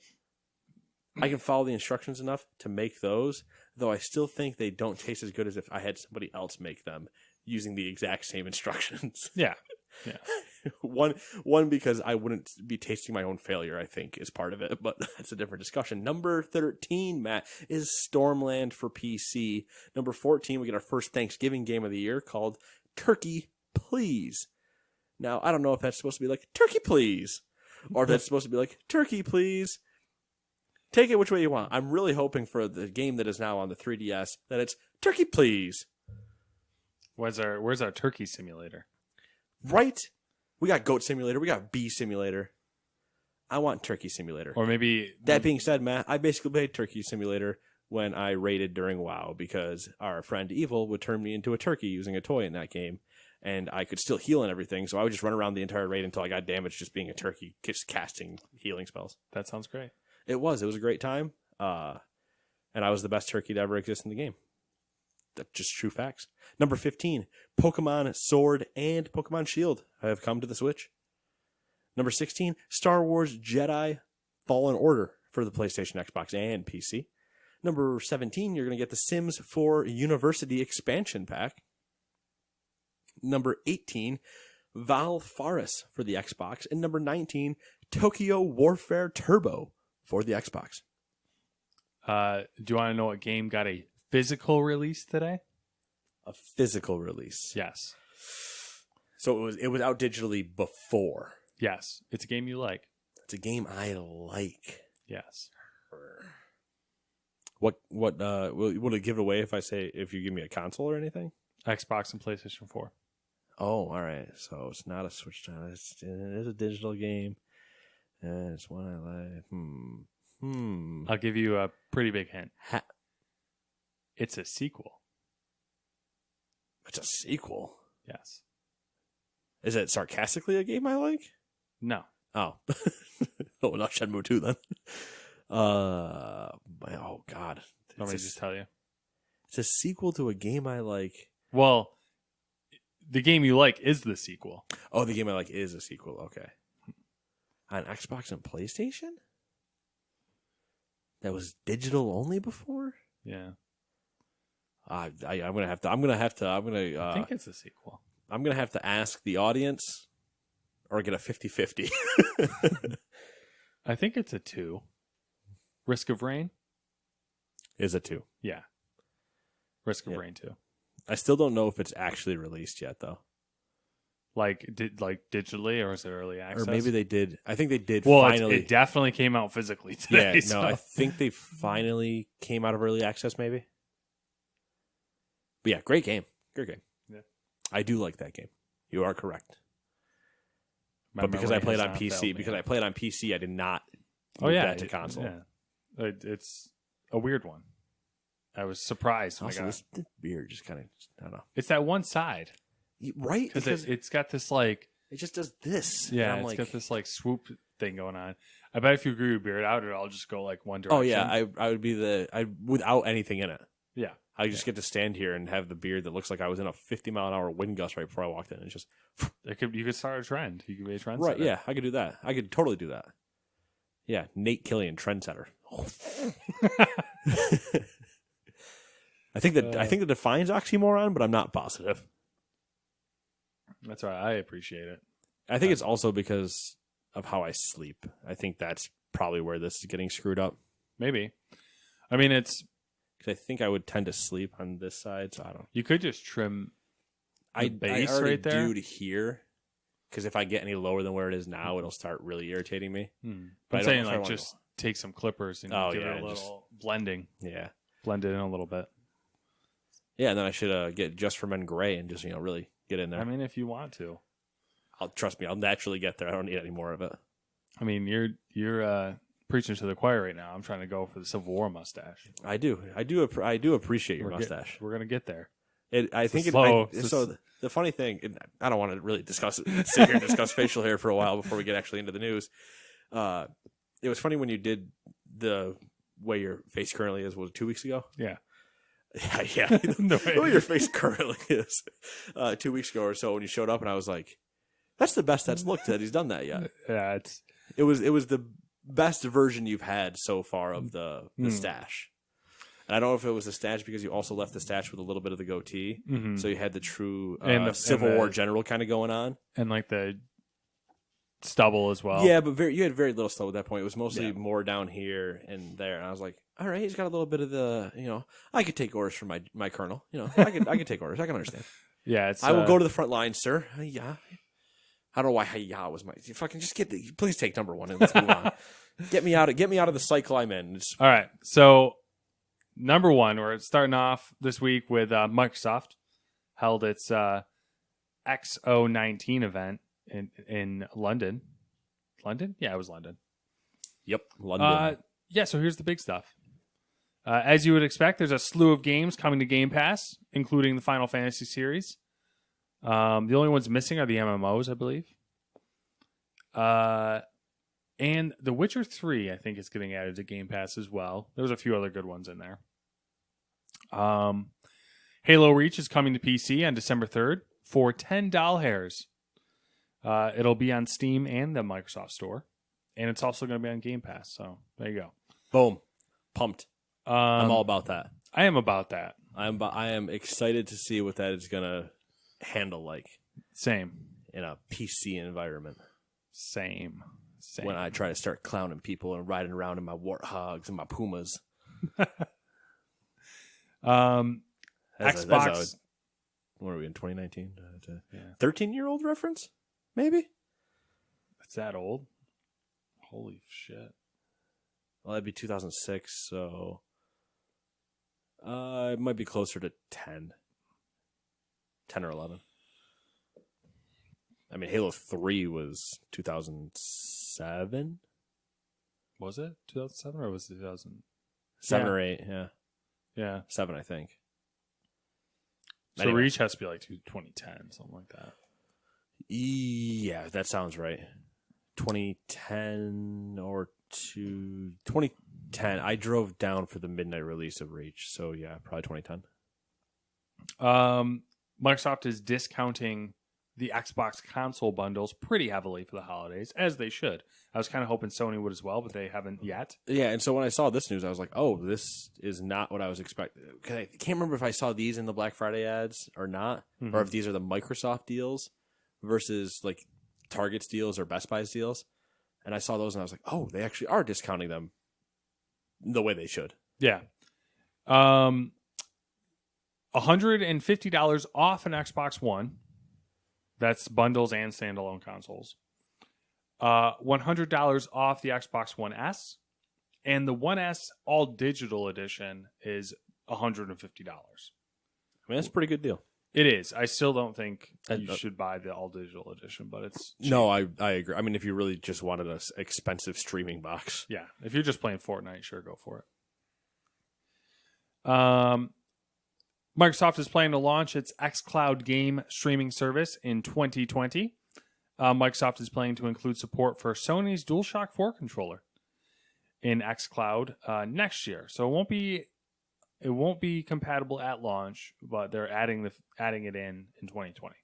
I can follow the instructions enough to make those, though I still think they don't taste as good as if I had somebody else make them using the exact same instructions. Yeah. Yeah. One because I wouldn't be tasting my own failure, I think, is part of it, but that's a different discussion. Number 13, Matt, is Stormland for PC. Number 14, we get our first Thanksgiving game of the year called Turkey Please. Now, I don't know if that's supposed to be like, Turkey Please, or if that's supposed to be like, Turkey Please. Take it which way you want. I'm really hoping for the game that is now on the 3DS that it's Turkey Please. Where's our turkey simulator? Right? We got Goat Simulator. We got Bee Simulator. I want Turkey Simulator. Or maybe... That being said, Matt, I basically played Turkey Simulator when I raided during WoW because our friend Evil would turn me into a turkey using a toy in that game, and I could still heal and everything, so I would just run around the entire raid until I got damaged just being a turkey, just casting healing spells. That sounds great. It was a great time, and I was the best turkey to ever exist in the game. That's just true facts. Number 15, Pokemon Sword and Pokemon Shield have come to the Switch. Number 16, Star Wars Jedi Fallen Order for the PlayStation, Xbox, and PC. Number 17, you're going to get the Sims 4 University Expansion Pack. Number 18, Valfaris for the Xbox. And number 19, Tokyo Warfare Turbo for the Xbox. Do you want to know what game got a physical release today? A physical release. Yes. So it was out digitally before. Yes. It's a game you like. It's a game I like. Yes. What will it give it away if you give me a console or anything? Xbox and PlayStation 4. Oh, all right. So it's not a Switch title. It is a digital game. And it's one I like. I'll give you a pretty big hint. It's a sequel. It's a sequel? Yes. Is it sarcastically a game I like? No. Oh. Oh, not Shenmue 2 then. Oh, God. Let me just tell you. It's a sequel to a game I like. Well, the game you like is the sequel. Oh, the game I like is a sequel. Okay. On Xbox and PlayStation? That was digital only before? Yeah. I'm gonna have to. I think it's a sequel. I'm gonna have to ask the audience, or get a 50-50. I think it's a 2. Risk of Rain Is a 2. Yeah. Risk of Rain 2. I still don't know if it's actually released yet, though. Like digitally, or is it early access? Or maybe they did. I think they did. Well, finally. it definitely came out physically today. Yeah, so. no, I think they finally came out of early access, maybe. But yeah, great game. Great game. Yeah. I do like that game. You are correct. My but because I memory played has on not PC, failed me. I did not move that to console. Yeah. It's a weird one. I was surprised. Also, this beard just kind of, I don't know. It's that one side. Right? Because it's got this like... It just does this. Yeah, it's got this like swoop thing going on. I bet if you grew your beard out, it'll all just go like one direction. Oh yeah, I would be without anything in it. Yeah. I just get to stand here and have the beard that looks like I was in a 50-mile-an-hour wind gust right before I walked in. It's just you could start a trend. You could be a trendsetter. right. Yeah, I could do that. I could totally do that. Yeah, Nate Killian, trendsetter. I think that defines oxymoron, but I'm not positive. That's all right. I appreciate it. I think it's also because of how I sleep. I think that's probably where this is getting screwed up. Maybe. I mean, it's because I think I would tend to sleep on this side, so I don't. You could just trim the base I already right there. do to here, because if I get any lower than where it is now, it'll start really irritating me. But I'm saying like just take some clippers and give it a little blending. Yeah, blend it in a little bit. Yeah, and then I should get Just for Men gray and just really get in there. I mean, if you want to, trust me, I'll naturally get there. I don't need any more of it. I mean, you're preaching to the choir right now. I'm trying to go for the Civil War mustache. I do appreciate your mustache. We're gonna get there. So the funny thing, I don't want to really sit here and discuss facial hair for a while before we get actually into the news. It was funny when you did the way your face currently is. Was it 2 weeks ago? Yeah. Yeah. The way your face currently is 2 weeks ago or so when you showed up, and I was like, "That's the best that's looked that he's done that yet." Yeah, it was the best version you've had so far of the stash. And I don't know if it was the stash because you also left the stash with a little bit of the goatee, so you had the true Civil War general kind of going on, and like the stubble as well. Yeah, but you had very little stubble at that point. It was mostly more down here and there, and I was like, all right, he's got a little bit of the, I could take orders from my colonel. I could take orders. I can understand. Yeah, I will go to the front line, sir. Yeah. I don't know why "Hiya" was you fucking just please take number one and let's move on. Get me out of the cycle I'm in. All right, so number one, we're starting off this week with Microsoft held its XO19 event in London. London? Yeah, it was London. Yep, London. So here's the big stuff. As you would expect, there's a slew of games coming to Game Pass, including the Final Fantasy series. The only ones missing are the MMOs, I believe. And The Witcher 3, I think, is getting added to Game Pass as well. There's a few other good ones in there. Halo Reach is coming to PC on December 3rd for $10. It'll be on Steam and the Microsoft Store. And it's also going to be on Game Pass. So there you go. Boom. Pumped. I'm all about that. I am about that. I am excited to see what that is going to handle like. Same. In a PC environment. Same. When I try to start clowning people and riding around in my warthogs and my pumas. Xbox. What are we in 2019? 13-year-old reference? Maybe? It's that old? Holy shit. Well, that'd be 2006, so it might be closer to 10 or 11. I mean, Halo 3 was 2007. Was it 2007 or was it 2007 or 8? Yeah. Yeah. 7, I think. So anyway. Reach has to be like 2010, something like that. Yeah, that sounds right. 2010 or 2010. I drove down for the midnight release of Reach, so yeah, probably 2010. Microsoft is discounting the Xbox console bundles pretty heavily for the holidays, as they should. I was kind of hoping Sony would as well, but they haven't yet. Yeah, and so when I saw this news, I was like, oh, this is not what I was expecting. I can't remember if I saw these in the Black Friday ads or not, or if these are the Microsoft deals versus like Target's deals or Best Buy's deals. And I saw those and I was like, oh, they actually are discounting them the way they should. Yeah. $150 off an Xbox One. That's bundles and standalone consoles. $100 off the Xbox One S. And the One S all digital edition is $150. I mean, that's a pretty good deal. It is. I still don't think you should buy the all digital edition, but it's cheap. No, I agree. I mean, if you really just wanted an expensive streaming box. Yeah. If you're just playing Fortnite, sure, go for it. Microsoft is planning to launch its XCloud game streaming service in 2020. Microsoft is planning to include support for Sony's DualShock 4 controller in XCloud next year. So it won't be compatible at launch, but they're adding it in 2020.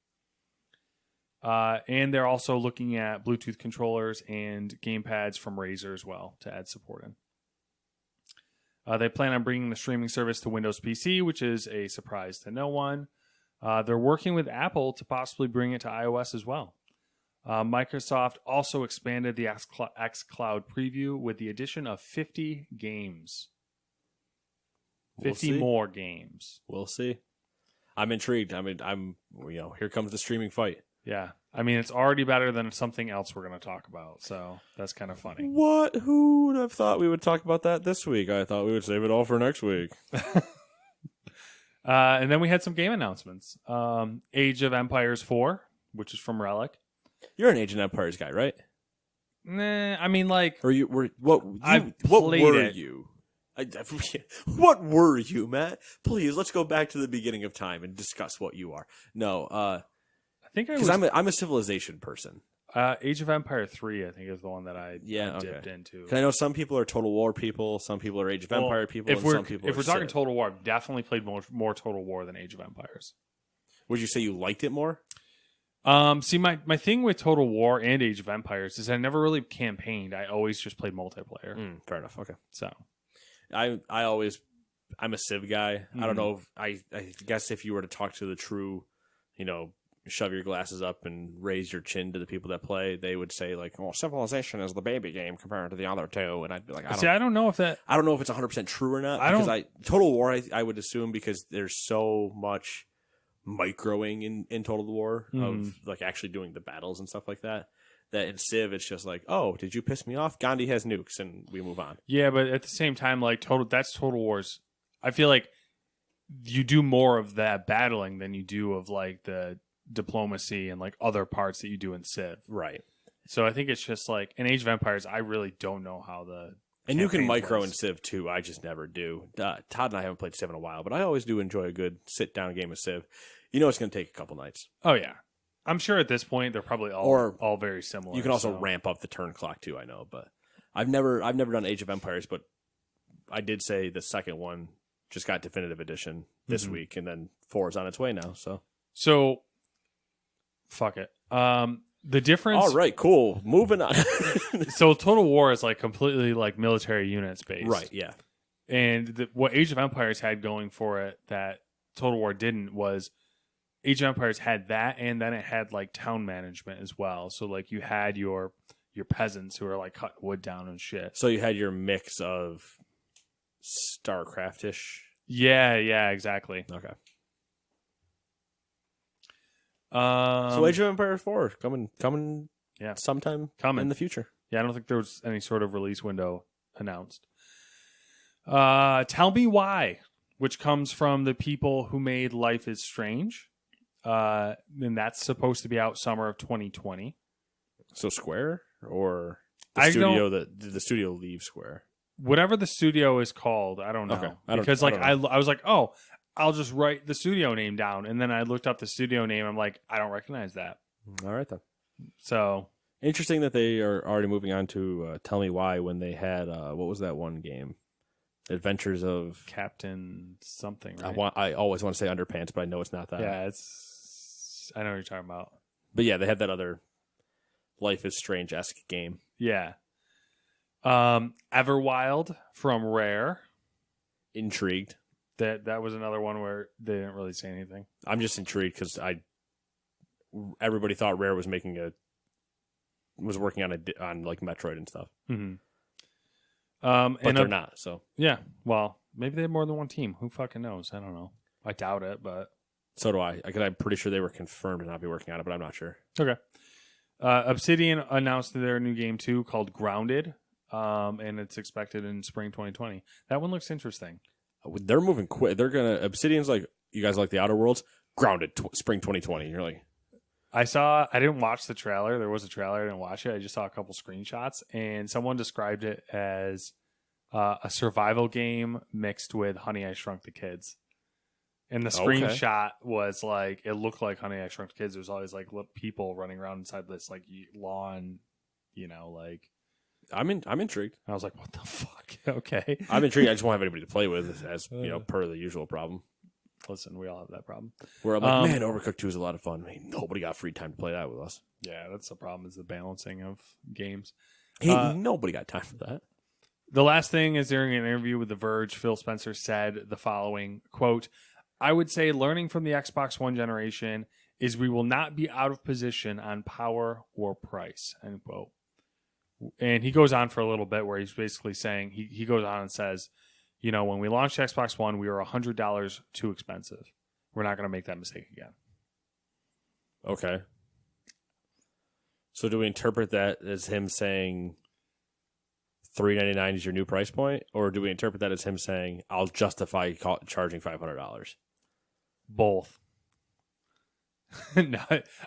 And they're also looking at Bluetooth controllers and gamepads from Razer as well to add support in. They plan on bringing the streaming service to Windows PC, which is a surprise to no one. They're working with Apple to possibly bring it to iOS as well. Microsoft also expanded the xCloud preview with the addition of 50 games. 50 more games. We'll see. I'm intrigued. I mean, here comes the streaming fight. Yeah. I mean, it's already better than something else we're going to talk about. So that's kind of funny. What? Who would have thought we would talk about that this week? I thought we would save it all for next week. And then we had some game announcements. Age of Empires 4, which is from Relic. You're an Age of Empires guy, right? Nah, I mean, like... Or you were... What were you? What were you, Matt? Please, let's go back to the beginning of time and discuss what you are. No, I think because I'm a Civilization person. Age of Empire 3, I think, is the one that I dipped into. Because I know some people are Total War people, some people are Age of Empire people, and some people if we're talking Total War, I've definitely played more Total War than Age of Empires. Would you say you liked it more? See, my thing with Total War and Age of Empires is I never really campaigned. I always just played multiplayer. Fair enough. Okay. So, I'm a Civ guy. Mm-hmm. I don't know. I guess if you were to talk to the true, shove your glasses up and raise your chin to the people that play, they would say like, "Oh, Civilization is the baby game compared to the other two," and I'd be like, I don't know if it's 100% true or not. Total War, I would assume because there's so much microing in Total War of like actually doing the battles and stuff like that. That in Civ, it's just like, oh, did you piss me off? Gandhi has nukes, and we move on. Yeah, but at the same time, like that's Total Wars. I feel like you do more of that battling than you do of like the diplomacy and like other parts that you do in Civ. Right. So I think it's just like in Age of Empires, I really don't know how and you can micro in Civ too. I just never do. Todd and I haven't played Civ in a while, but I always do enjoy a good sit down game of Civ. It's going to take a couple nights. Oh yeah. I'm sure at this point they're probably all very similar. You can also ramp up the turn clock too, I know, but I've never done Age of Empires, but I did say the second one just got definitive edition this week, and then 4 is on its way now. So fuck it. The difference. All right, cool. Moving on. So Total War is like completely like military units based, right? Yeah. And what Age of Empires had going for it that Total War didn't was Age of Empires had that, and then it had like town management as well. So like you had your peasants who are like cutting wood down and shit. So you had your mix of StarCraft-ish. Yeah, exactly. Okay. So Age of Empires 4 coming sometime in the future. Yeah, I don't think there was any sort of release window announced. Tell Me Why, which comes from the people who made Life is Strange. And that's supposed to be out summer of 2020. So Square or the studio leave Square? Whatever the studio is called, I don't know. Okay. I was like, oh, I'll just write the studio name down, and then I looked up the studio name. I'm like, I don't recognize that. All right then. So interesting that they are already moving on to Tell Me Why when they had what was that one game? Adventures of Captain something. Right? I always want to say Underpants, but I know it's not that. Yeah, I know what you're talking about. But yeah, they had that other Life is Strange-esque game. Yeah. Everwild from Rare. Intrigued. That was another one where they didn't really say anything. I'm just intrigued because everybody thought Rare was working on like Metroid and stuff. Mm-hmm. But they're not. So yeah, well, maybe they have more than one team. Who fucking knows? I don't know. I doubt it, but so do I. I'm pretty sure they were confirmed to not be working on it, but I'm not sure. Okay. Obsidian announced their new game too, called Grounded, and it's expected in spring 2020. That one looks interesting. They're moving quick. Obsidian's like, you guys like the Outer Worlds? Grounded, spring 2020. You're like, I didn't watch the trailer. There was a trailer. I didn't watch it. I just saw a couple screenshots, and someone described it as a survival game mixed with Honey, I Shrunk the Kids. And the screenshot was like, it looked like Honey, I Shrunk the Kids. There's always like people running around inside this like lawn, like. I'm intrigued. I was like, what the fuck? Okay. I'm intrigued. I just won't have anybody to play with, as per the usual problem. Listen, we all have that problem. Where I'm like, man, Overcooked 2 is a lot of fun. Man, nobody got free time to play that with us. Yeah, that's the problem, is the balancing of games. Hey, nobody got time for that. The last thing is, during an interview with The Verge, Phil Spencer said the following, quote, I would say learning from the Xbox One generation is we will not be out of position on power or price, end quote. And he goes on for a little bit where he's basically saying, he goes on and says, when we launched Xbox One, we were $100 too expensive. We're not going to make that mistake again. Okay. So do we interpret that as him saying $399 is your new price point? Or do we interpret that as him saying, I'll justify charging $500? Both. No,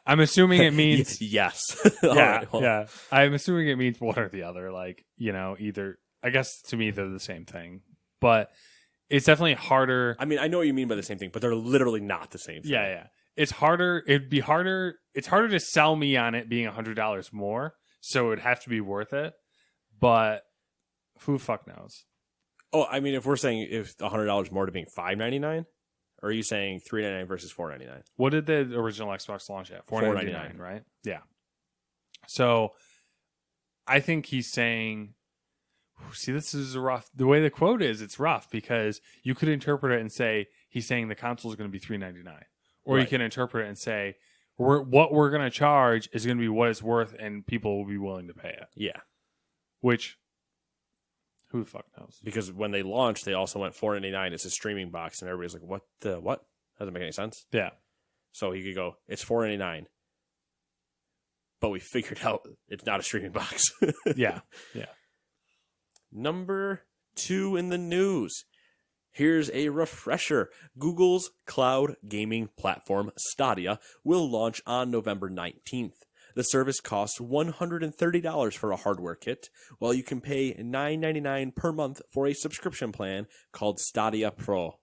I'm assuming it means yes. Yeah, yeah. I'm assuming it means one or the other. Like, either. I guess to me they're the same thing, but it's definitely harder. I mean, I know what you mean by the same thing, but they're literally not the same thing. Yeah, yeah. It's harder. It'd be harder. It's harder to sell me on it being $100 more, so it would have to be worth it. But who the fuck knows? Oh, I mean, if we're saying if $100 more to being $599. Or are you saying $399 versus $499? What did the original Xbox launch at? $499, right? Yeah. So I think he's saying, see, this is the way the quote is, it's rough because you could interpret it and say he's saying the console is going to be $399. Or right. You can interpret it and say what we're going to charge is going to be what it's worth and people will be willing to pay it. Yeah. Which... who the fuck knows? Because when they launched, they also went $499. It's a streaming box, and everybody's like, "What the what? Doesn't make any sense." Yeah. So he could go, "It's $499," but we figured out it's not a streaming box. Yeah. Yeah. Number 2 in the news. Here's a refresher. Google's cloud gaming platform Stadia will launch on November 19th. The service costs $130 for a hardware kit, while you can pay $9.99 per month for a subscription plan called Stadia Pro.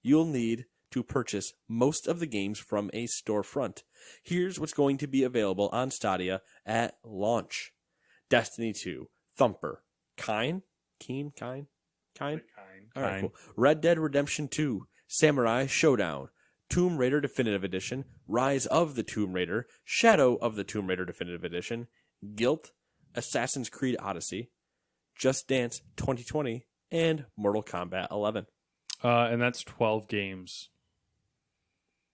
You'll need to purchase most of the games from a storefront. Here's what's going to be available on Stadia at launch. Destiny 2, Thumper, Kine? All right, cool. Red Dead Redemption 2, Samurai Showdown, Tomb Raider Definitive Edition, Rise of the Tomb Raider, Shadow of the Tomb Raider Definitive Edition, Guilt, Assassin's Creed Odyssey, Just Dance 2020, and Mortal Kombat 11. And that's 12 games.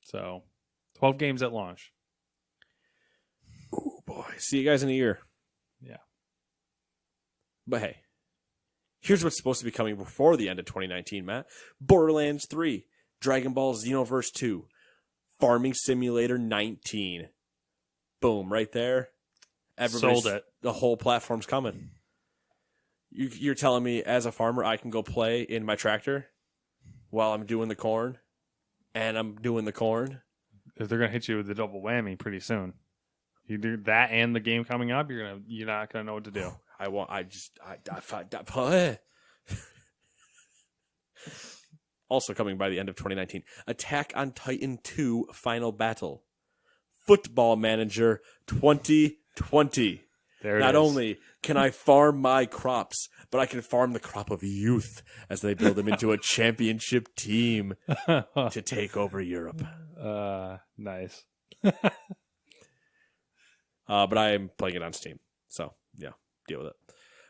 So, 12 games at launch. Oh boy. See you guys in a year. Yeah. But hey, here's what's supposed to be coming before the end of 2019, Matt. Borderlands 3. Dragon Ball Xenoverse 2, Farming Simulator 19. Boom, right there. Sold it. The whole platform's coming. You're telling me as a farmer I can go play in my tractor while I'm doing the corn, and I'm doing the corn? If they're gonna hit you with the double whammy pretty soon. You do that and the game coming up, you're not gonna know what to do. Also coming by the end of 2019, Attack on Titan 2 Final Battle. Football Manager 2020. Not only can I farm my crops, but I can farm the crop of youth as they build them into a championship team to take over Europe. Nice. But I am playing it on Steam. So, yeah, deal with it.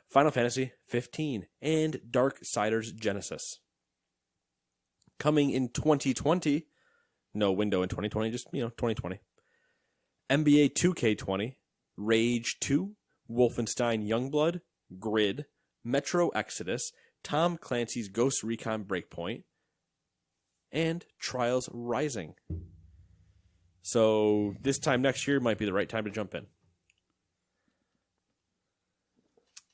Final Fantasy 15 and Darksiders Genesis. Coming in 2020, no window in 2020, just 2020. NBA 2K20, Rage 2, Wolfenstein Youngblood, Grid, Metro Exodus, Tom Clancy's Ghost Recon Breakpoint, and Trials Rising. So this time next year might be the right time to jump in.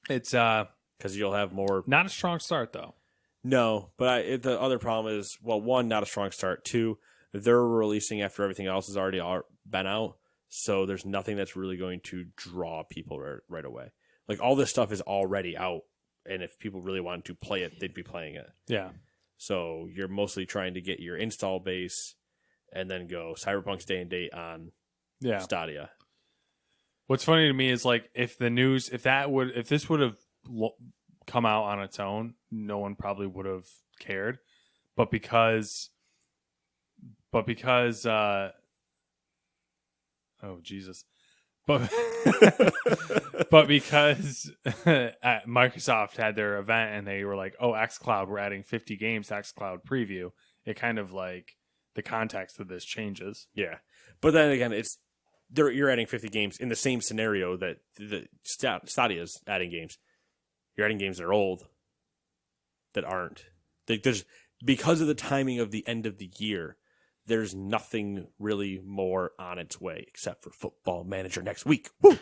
It's because you'll have more. Not a strong start though. No, but the other problem is, well, one, not a strong start. Two, they're releasing after everything else has already been out, so there's nothing that's really going to draw people right away. Like, all this stuff is already out, and if people really wanted to play it, they'd be playing it. Yeah. So you're mostly trying to get your install base and then go Cyberpunk's day and date on Stadia. What's funny to me is like if this would have come out on its own, no one probably would have cared. But because oh Jesus. But because Microsoft had their event and they were like, "Oh, XCloud, we're adding 50 games to XCloud preview." It kind of like the context of this changes. Yeah, but then again, you're adding 50 games in the same scenario that the Stadia is adding games. You're adding games that are old, that aren't. There's because of the timing of the end of the year. There's nothing really more on its way except for Football Manager next week. Woo!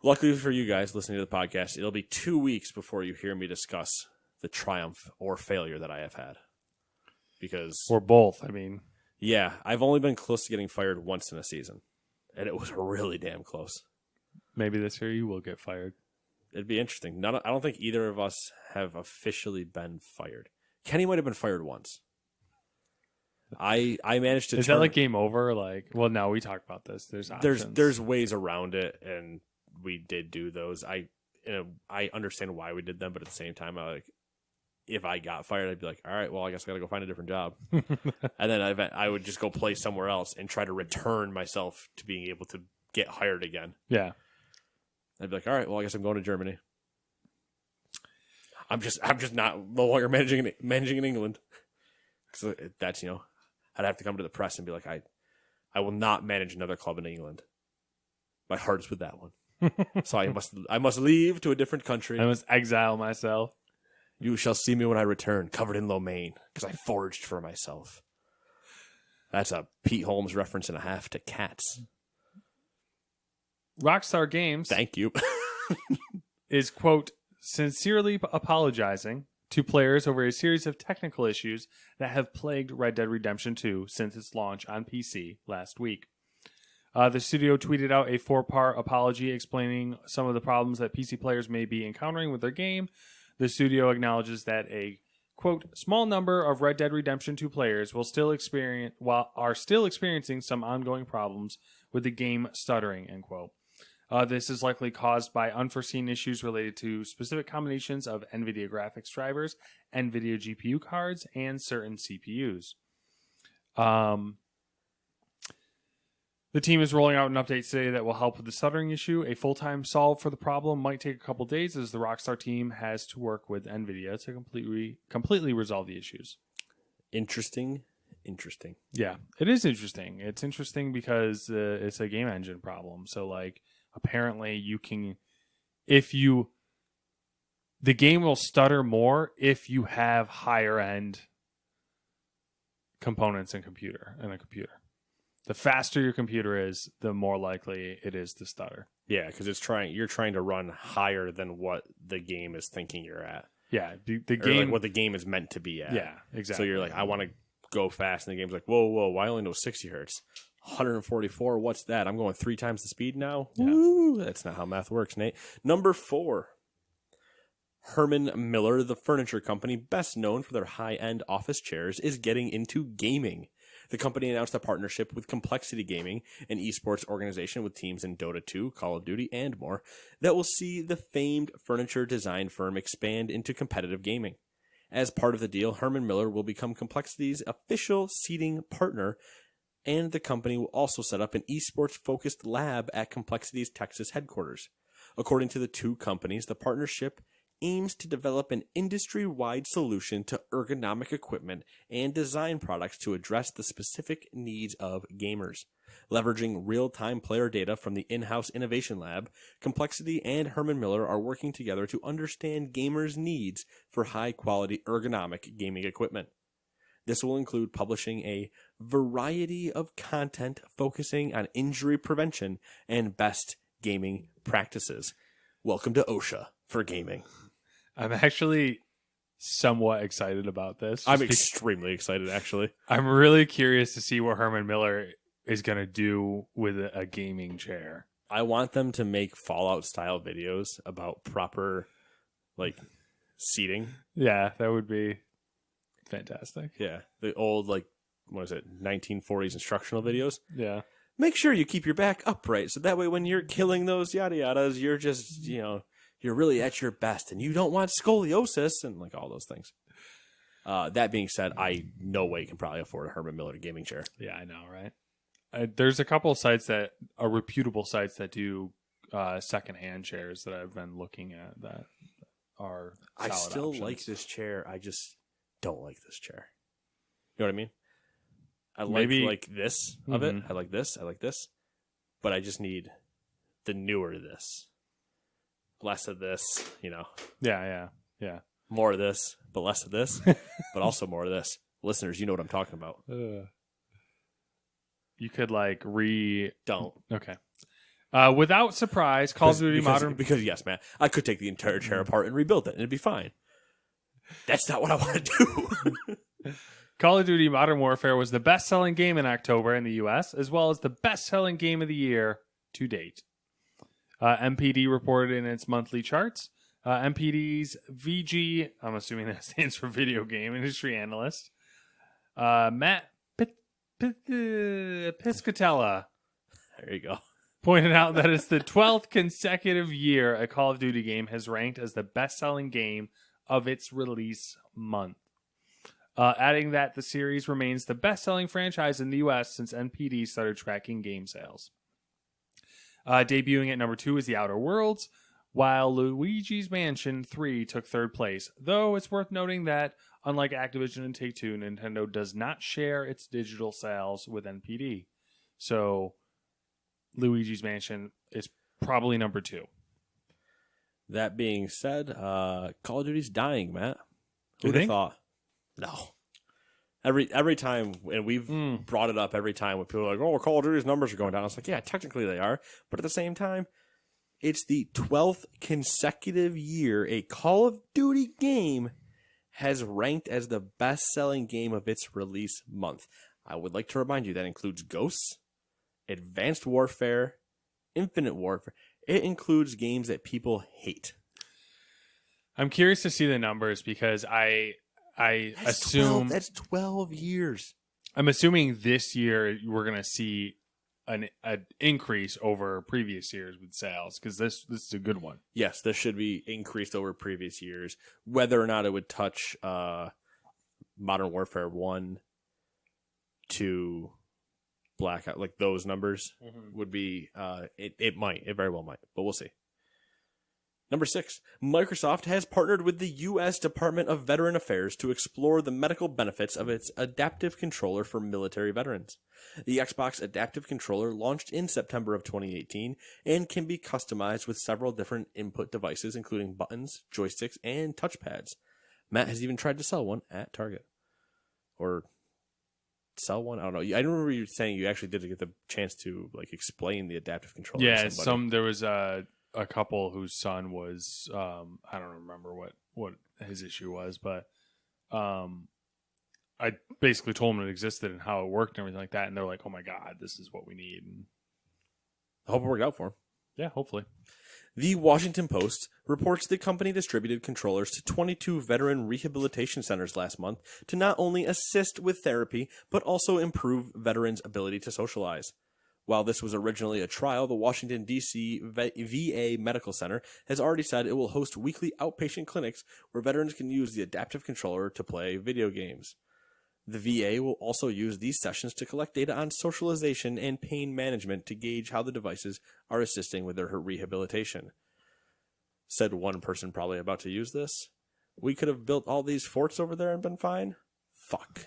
Luckily for you guys listening to the podcast, it'll be 2 weeks before you hear me discuss the triumph or failure that I have had. Or both, I mean. Yeah, I've only been close to getting fired once in a season, and it was really damn close. Maybe this year you will get fired. It'd be interesting. I don't think either of us have officially been fired. Kenny might have been fired once. I managed to. Is that like game over? Like, well, no, we talked about this. There's options. There's ways around it, and we did do those. I understand why we did them, but at the same time, if I got fired, I'd be like, all right, well, I guess I got to go find a different job, and then I would just go play somewhere else and try to return myself to being able to get hired again. Yeah, I'd be like, all right, well, I guess I'm going to Germany. I'm just no longer managing in England. So that's I'd have to come to the press and be like, I will not manage another club in England. My heart is with that one. So I must leave to a different country. I must exile myself. You shall see me when I return, covered in lo mein, because I foraged for myself. That's a Pete Holmes reference and a half to Cats. Rockstar Games, thank you, is, quote, sincerely apologizing to players over a series of technical issues that have plagued Red Dead Redemption 2 since its launch on PC last week. The studio tweeted out a 4-part apology explaining some of the problems that PC players may be encountering with their game. The studio acknowledges that a, quote, small number of Red Dead Redemption 2 players are still experiencing some ongoing problems with the game stuttering, end quote. This is likely caused by unforeseen issues related to specific combinations of NVIDIA graphics drivers, NVIDIA GPU cards, and certain CPUs. The team is rolling out an update today that will help with the stuttering issue. A full-time solve for the problem might take a couple days, as the Rockstar team has to work with NVIDIA to completely resolve the issues. Interesting. Yeah, it is interesting. It's interesting because it's a game engine problem. So, like, apparently you can, the game will stutter more if you have higher end components in a computer. The faster your computer is, the more likely it is to stutter. Yeah, because you're trying to run higher than what the game is thinking you're at. Yeah, the game, like what the game is meant to be at. Yeah, exactly. So you're like, I want to go fast, and the game's like, whoa, why only know 60 hertz? 144, what's that? I'm going 3 times the speed now? Yeah. Woo, that's not how math works, Nate. Number 4. Herman Miller, the furniture company best known for their high-end office chairs, is getting into gaming. The company announced a partnership with Complexity Gaming, an esports organization with teams in Dota 2, Call of Duty, and more, that will see the famed furniture design firm expand into competitive gaming. As part of the deal, Herman Miller will become Complexity's official seating partner, and the company will also set up an esports-focused lab at Complexity's Texas headquarters. According to the two companies, the partnership aims to develop an industry-wide solution to ergonomic equipment and design products to address the specific needs of gamers. Leveraging real-time player data from the in-house innovation lab, Complexity and Herman Miller are working together to understand gamers' needs for high-quality ergonomic gaming equipment. This will include publishing a variety of content focusing on injury prevention and best gaming practices. Welcome to OSHA for gaming. I'm actually somewhat excited about this. I'm extremely excited, actually. I'm really curious to see what Herman Miller is going to do with a gaming chair. I want them to make Fallout-style videos about proper, like, seating. Yeah, that would be fantastic. Yeah, the old, like, what is it, 1940s instructional videos. Yeah. Make sure you keep your back upright, so that way when you're killing those yada yadas, you're just, you're really at your best, and you don't want scoliosis, and like all those things. That being said, I no way can probably afford a Herman Miller gaming chair. Yeah, I know, right? There's a couple of sites that are reputable sites that do secondhand chairs that I've been looking at that are solid I still options. like this chair. I just don't like this chair. You know what I mean? I like this of it. I like this. I like this. But I just need the newer this. Less of this, Yeah. More of this, but less of this. But also more of this. Listeners, you know what I'm talking about. You could Don't. Okay. Without surprise, Call of Duty Modern... Because, yes, man, I could take the entire chair apart and rebuild it, and it'd be fine. That's not what I want to do. Call of Duty Modern Warfare was the best-selling game in October in the U.S., as well as the best-selling game of the year to date. MPD reported in its monthly charts. MPD's VG, I'm assuming that stands for Video Game Industry Analyst, Matt Piscatella. There you go. Pointed out that it's the 12th consecutive year a Call of Duty game has ranked as the best-selling game of its release month. Adding that the series remains the best-selling franchise in the U.S. since NPD started tracking game sales. Debuting at number 2 is The Outer Worlds, while Luigi's Mansion 3 took third place, though it's worth noting that, unlike Activision and Take-Two, Nintendo does not share its digital sales with NPD. So, Luigi's Mansion is probably number 2. That being said, Call of Duty's dying, Matt. You Who'd have think? thought? No. Every time, and we've brought it up every time when people are like, oh, Call of Duty's numbers are going down. It's like, yeah, technically they are. But at the same time, it's the 12th consecutive year a Call of Duty game has ranked as the best-selling game of its release month. I would like to remind you that includes Ghosts, Advanced Warfare, Infinite Warfare. It includes games that people hate. I'm curious to see the numbers because I assume... That's 12 years. I'm assuming this year we're going to see an increase over previous years with sales because this is a good one. Yes, this should be increased over previous years. Whether or not it would touch Modern Warfare 1, 2, Blackout, like those numbers would be, it might, it very well might, but we'll see. Number 6, Microsoft has partnered with the U.S. Department of Veteran Affairs to explore the medical benefits of its adaptive controller for military veterans. The Xbox Adaptive Controller launched in September of 2018 and can be customized with several different input devices, including buttons, joysticks, and touchpads. Matt has even tried to sell one at Target. Or sell one? I don't know. I remember you saying you actually did get the chance to explain the adaptive controller. Yeah, there was a couple whose son was I don't remember what his issue was, but I basically told them it existed and how it worked and everything like that, and they're like, "Oh my god, this is what we need." And I hope it worked out for him. Yeah, hopefully. The Washington Post reports the company distributed controllers to 22 veteran rehabilitation centers last month to not only assist with therapy, but also improve veterans' ability to socialize. While this was originally a trial, the Washington, D.C. VA Medical Center has already said it will host weekly outpatient clinics where veterans can use the adaptive controller to play video games. The VA will also use these sessions to collect data on socialization and pain management to gauge how the devices are assisting with their rehabilitation. Said one person probably about to use this. We could have built all these forts over there and been fine. Fuck.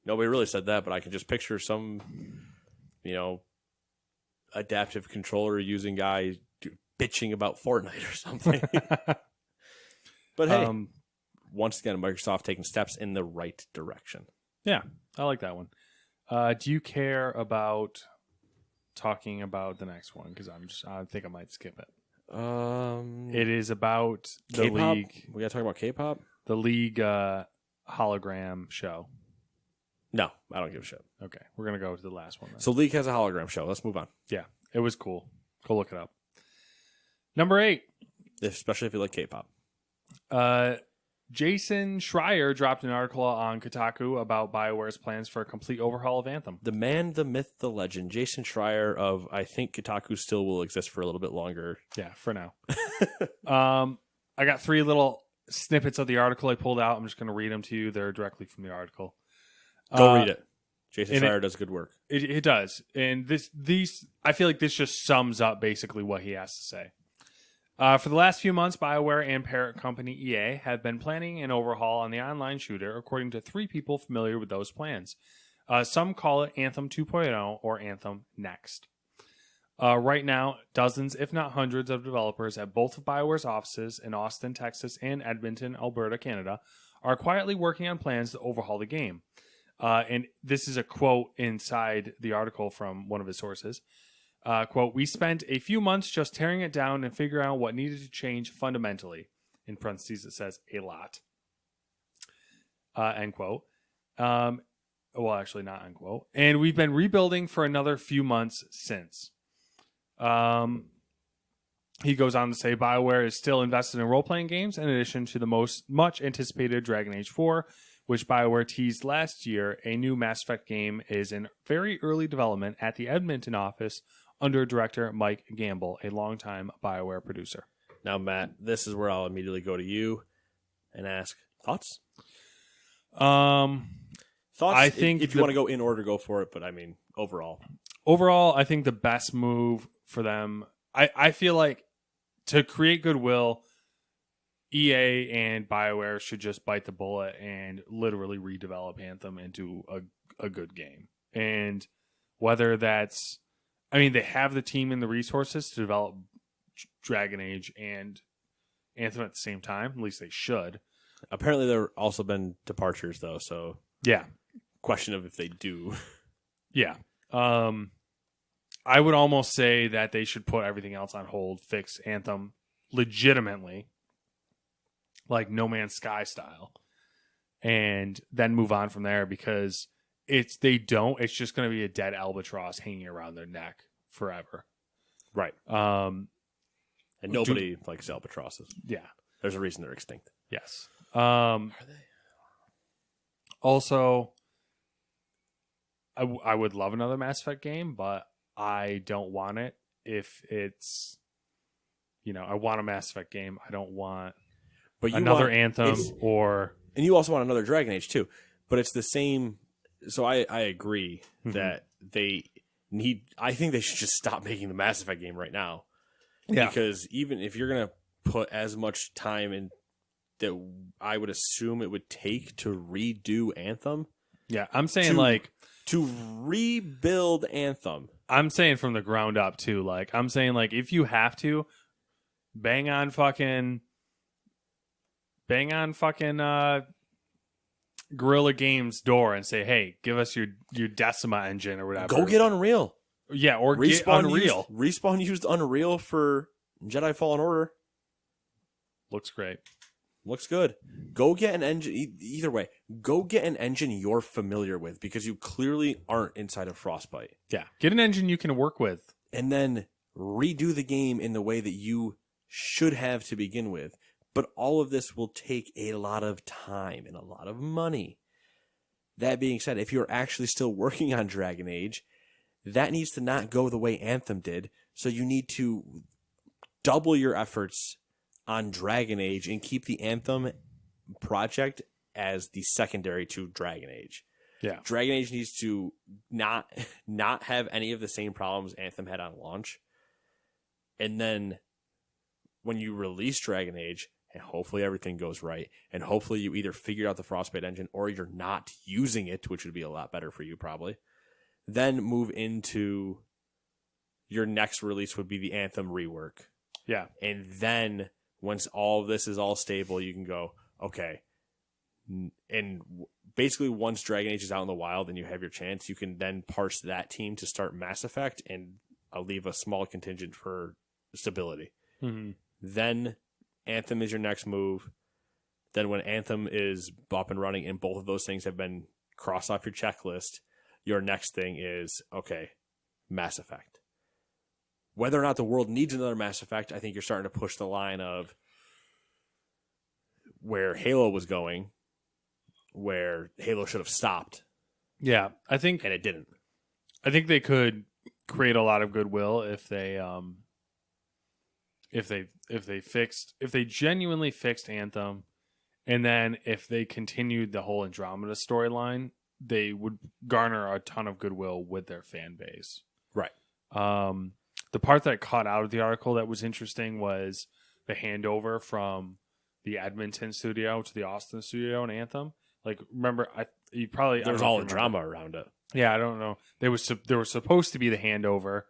Nobody really said that, but I can just picture some, adaptive controller using guy bitching about Fortnite or something. But hey, once again, Microsoft taking steps in the right direction. Yeah, I like that one. Do you care about talking about the next one? Because I think I might skip it. It is about the K-pop? League. We got to talk about K-pop? The League hologram show. No, I don't give a shit. Okay, we're going to go to the last one then. So League has a hologram show. Let's move on. Yeah, it was cool. Go look it up. Number 8. especially if you like K-pop. Jason Schreier dropped an article on Kotaku about BioWare's plans for a complete overhaul of Anthem. The man, the myth, the legend, Jason Schreier of, I think Kotaku still will exist for a little bit longer. Yeah, for now. I got 3 little snippets of the article I pulled out. I'm just going to read them to you. They're directly from the article. Go read it. Jason Schreier does good work. It does. And these, I feel like this just sums up basically what he has to say. For the last few months, BioWare and parent company EA have been planning an overhaul on the online shooter, according to 3 people familiar with those plans. Some call it Anthem 2.0 or Anthem Next. Right now, dozens, if not hundreds, of developers at both of BioWare's offices in Austin, Texas, and Edmonton, Alberta, Canada, are quietly working on plans to overhaul the game. And this is a quote inside the article from one of his sources. Quote, "We spent a few months just tearing it down and figuring out what needed to change fundamentally." In parentheses, it says a lot. End quote. Well, actually, not end quote. "And we've been rebuilding for another few months since." He goes on to say BioWare is still invested in role-playing games in addition to the much anticipated Dragon Age 4, which BioWare teased last year. A new Mass Effect game is in very early development at the Edmonton office under director Mike Gamble, a longtime BioWare producer. Now, Matt, this is where I'll immediately go to you and ask thoughts. Thoughts. I think if you want to go in order, go for it. But I mean, overall, I think the best move for them, I feel like, to create goodwill, EA and BioWare should just bite the bullet and literally redevelop Anthem into a good game. And whether that's, I mean, they have the team and the resources to develop Dragon Age and Anthem at the same time. At least they should. Apparently, there have also been departures, though. So yeah, question of if they do. Yeah. I would almost say that they should put everything else on hold, fix Anthem legitimately, like No Man's Sky style, and then move on from there, because it's just going to be a dead albatross hanging around their neck forever. Right. And nobody likes albatrosses. Yeah. There's a reason they're extinct. Yes. Are they? Also, I would love another Mass Effect game, but I don't want it if it's, I want a Mass Effect game. I don't want another Anthem or... And you also want another Dragon Age, too. But it's the same... So I agree that I think they should just stop making the Mass Effect game right now. Yeah. Because even if you're going to put as much time in that I would assume it would take to redo Anthem... Yeah, I'm saying to rebuild Anthem. I'm saying from the ground up too. I'm saying if you have to, bang on fucking Guerrilla Games door and say, hey, give us your Decima engine or whatever. Go get Unreal. Yeah, or get Unreal. Respawn used Unreal for Jedi Fallen Order. Looks great. Looks good. Go get an engine. Either way, go get an engine you're familiar with, because you clearly aren't inside of Frostbite. Yeah. Get an engine you can work with. And then redo the game in the way that you should have to begin with. But all of this will take a lot of time and a lot of money. That being said, if you're actually still working on Dragon Age, that needs to not go the way Anthem did. So you need to double your efforts on Dragon Age and keep the Anthem project as the secondary to Dragon Age. Yeah. Dragon Age needs to not have any of the same problems Anthem had on launch. And then when you release Dragon Age, and hopefully everything goes right, and hopefully you either figured out the Frostbite engine or you're not using it, which would be a lot better for you probably, then move into your next release would be the Anthem rework. Yeah. And then once all of this is all stable, you can go, okay. And basically once Dragon Age is out in the wild and you have your chance, you can then parse that team to start Mass Effect, and I'll leave a small contingent for stability. Mm-hmm. Then Anthem is your next move. Then when Anthem is up and running and both of those things have been crossed off your checklist, your next thing is, okay, Mass Effect. whether or not the world needs another Mass Effect, I think you're starting to push the line of where Halo was going, where Halo should have stopped. Yeah, and it didn't. I think they could create a lot of goodwill if they genuinely fixed Anthem, and then if they continued the whole Andromeda storyline, they would garner a ton of goodwill with their fan base. Right. The part that caught out of the article that was interesting was the handover from the Edmonton studio to the Austin studio in Anthem. Like, remember, there was all the drama around it. Yeah, I don't know. There was supposed to be the handover,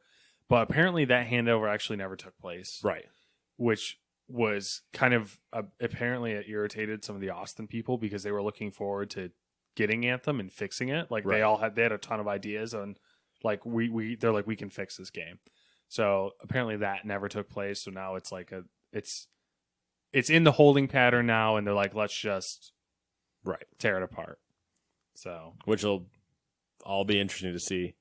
but apparently that handover actually never took place. Right. Which was kind of apparently it irritated some of the Austin people because they were looking forward to getting Anthem and fixing it. Like they had a ton of ideas on like they're like, we can fix this game. So apparently that never took place. So now it's like it's in the holding pattern now, and they're like, let's just tear it apart. So which will all be interesting to see.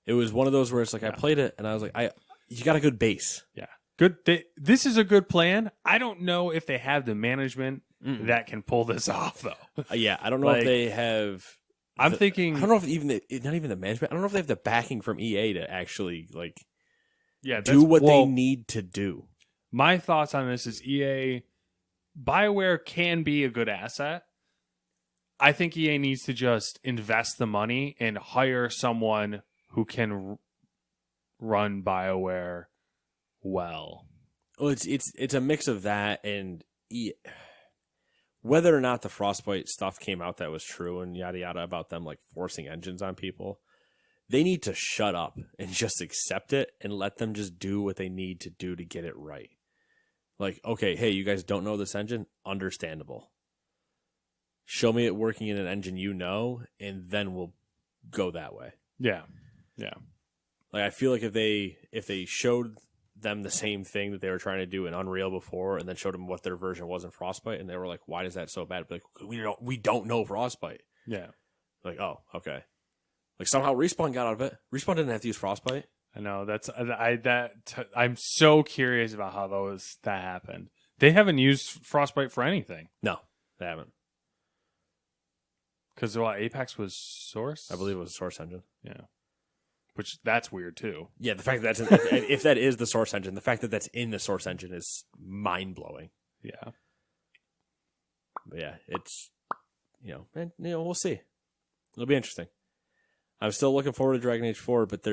It was one of those where it's like I played it and I was like, you got a good base. Yeah. Good. This is a good plan. I don't know if they have the management that can pull this off, though. I don't know if they have. I'm thinking. I don't know if not even the management. I don't know if they have the backing from EA to actually do what they need to do. My thoughts on this is BioWare can be a good asset. I think EA needs to just invest the money and hire someone who can run BioWare well. Well, it's a mix of that and whether or not the Frostbite stuff came out that was true and yada yada about them like forcing engines on people. They need to shut up and just accept it and let them just do what they need to do to get it right. Like, okay, hey, you guys don't know this engine? Understandable. Show me it working in an engine and then we'll go that way. Yeah. Yeah. Like, I feel like if they showed them the same thing that they were trying to do in Unreal before and then showed them what their version was in Frostbite and they were like, why is that so bad? Like, we don't know Frostbite. Yeah. Like, oh, okay. Like, somehow Respawn got out of it. Respawn didn't have to use Frostbite. I know. I'm so curious about how that happened. They haven't used Frostbite for anything. No, they haven't. Because Apex was Source? I believe it was a Source engine. Yeah. Which, that's weird, too. Yeah, the fact that if that is the Source engine, the fact that that's in the Source engine is mind-blowing. Yeah. But yeah, it's, we'll see. It'll be interesting. I'm still looking forward to Dragon Age 4, but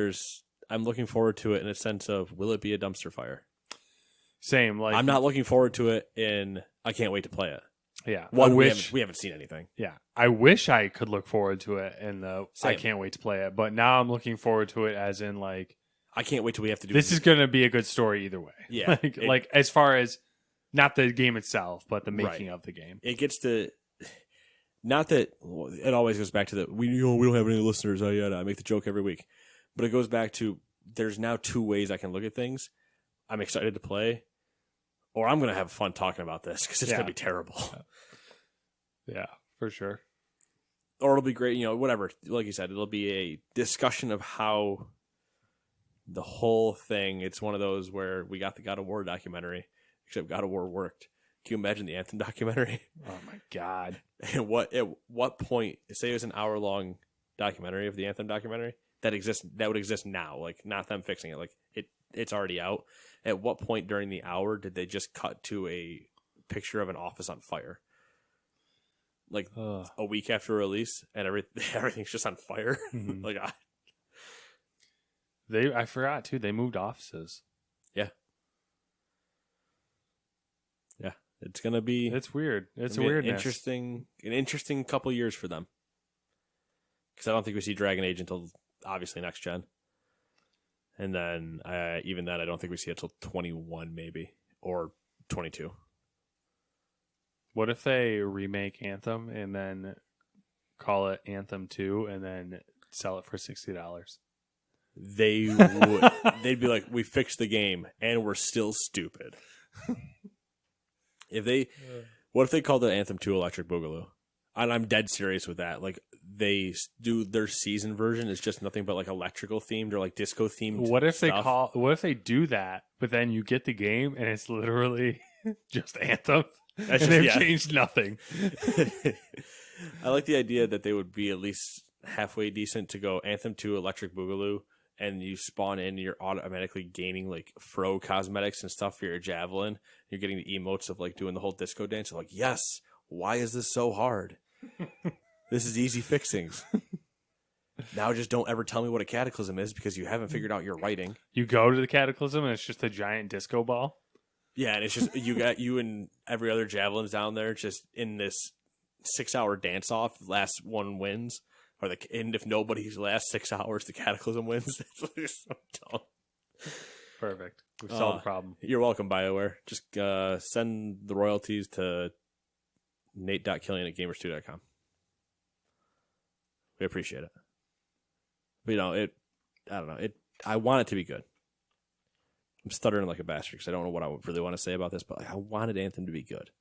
I'm looking forward to it in a sense of, will it be a dumpster fire? Same. Like, I'm not looking forward to it I can't wait to play it. Yeah. We haven't seen anything. Yeah. I wish I could look forward to it I can't wait to play it. But now I'm looking forward to it as in like, I can't wait till we have to do this. Is going to be a good story either way. Yeah. like as far as not the game itself, but the making of the game. It gets to, not that it always goes back to we don't have any listeners. I make the joke every week, but it goes back to there's now two ways I can look at things. I'm excited to play, or I'm going to have fun talking about this because it's going to be terrible. Yeah, for sure. Or it'll be great, whatever. Like you said, it'll be a discussion of how the whole thing, it's one of those where we got the God of War documentary, except God of War worked. Can you imagine the Anthem documentary? Oh my God. And at what point, say it was an hour-long documentary of the Anthem documentary, that would exist now, like not them fixing it, like it's already out. At what point during the hour did they just cut to a picture of an office on fire? Like a week after release, and everything's just on fire. Mm-hmm. Like I forgot too. They moved offices. Yeah, yeah. It's gonna be. It's weird. It's a weird, an interesting couple years for them. Because I don't think we see Dragon Age until obviously next gen, and then even then I don't think we see it till 21 maybe or 22. What if they remake Anthem and then call it Anthem 2 and then sell it for $60? They would. They'd be like, we fixed the game and we're still stupid. What if they called it Anthem 2 Electric Boogaloo? And I'm dead serious with that. Like, they do their season version is just nothing but like electrical themed or like disco themed. What if stuff. What if they do that, but then you get the game and it's literally just Anthem, and they've changed nothing? I like the idea that they would be at least halfway decent to go Anthem 2 Electric Boogaloo, and you spawn in, you're automatically gaining like fro cosmetics and stuff for your javelin. You're getting the emotes of like doing the whole disco dance. You're like, yes, why is this so hard? This is easy fixings. Now just don't ever tell me what a cataclysm is because you haven't figured out your writing. You go to the Cataclysm and it's just a giant disco ball. Yeah, and it's just you and every other javelin's down there just in this 6-hour dance off. Last one wins, and if nobody's last 6 hours, the Cataclysm wins. It's so dumb. Perfect. We solved the problem. You're welcome, BioWare. Just send the royalties to Nate.Killian@gamers2.com. We appreciate it. But, I don't know. I want it to be good. I'm stuttering like a bastard because I don't know what I really want to say about this, but I wanted Anthem to be good.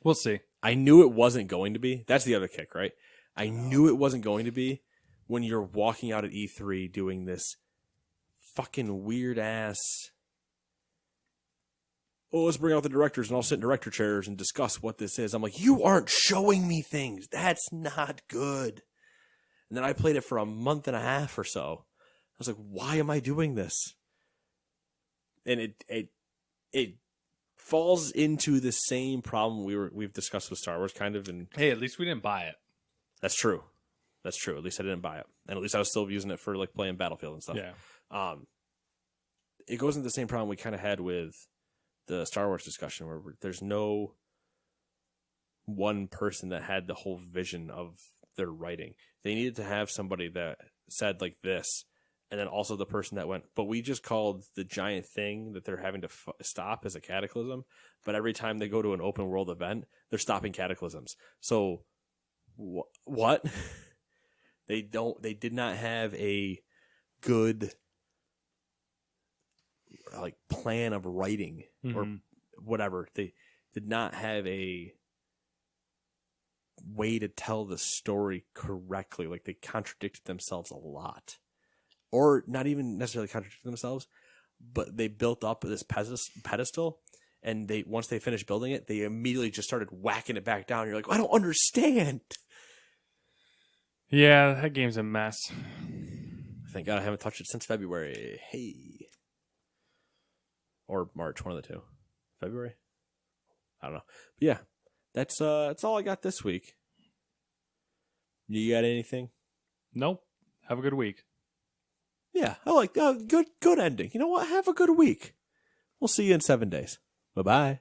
We'll see. I knew it wasn't going to be. That's the other kick, right? I knew it wasn't going to be when you're walking out at E3 doing this fucking weird ass. Oh, let's bring out the directors and I'll sit in director chairs and discuss what this is. I'm like, you aren't showing me things. That's not good. And then I played it for a month and a half or so. I was like, why am I doing this? And it falls into the same problem we've discussed with Star Wars, kind of. And hey, at least we didn't buy it. That's true. That's true. At least I didn't buy it, and at least I was still using it for like playing Battlefield and stuff. Yeah. It goes into the same problem we kind of had with the Star Wars discussion, where there's no one person that had the whole vision of their writing. They needed to have somebody that said like this, and then also the person that went, but we just called the giant thing that they're having to stop as a cataclysm. But every time they go to an open world event, they're stopping cataclysms. So what? They did not have a good like plan of writing or whatever. They did not have a way to tell the story correctly. Like they contradicted themselves a lot, or not even necessarily contradicted themselves, but they built up this pedestal, and once they finished building it, they immediately just started whacking it back down. You're like, I don't understand. Yeah, that game's a mess. Thank God I haven't touched it since February. Hey. Or March, one of the two. February? I don't know. But yeah, that's all I got this week. You got anything? Nope. Have a good week. Yeah, I like good ending. You know what? Have a good week. We'll see you in 7 days. Bye-bye.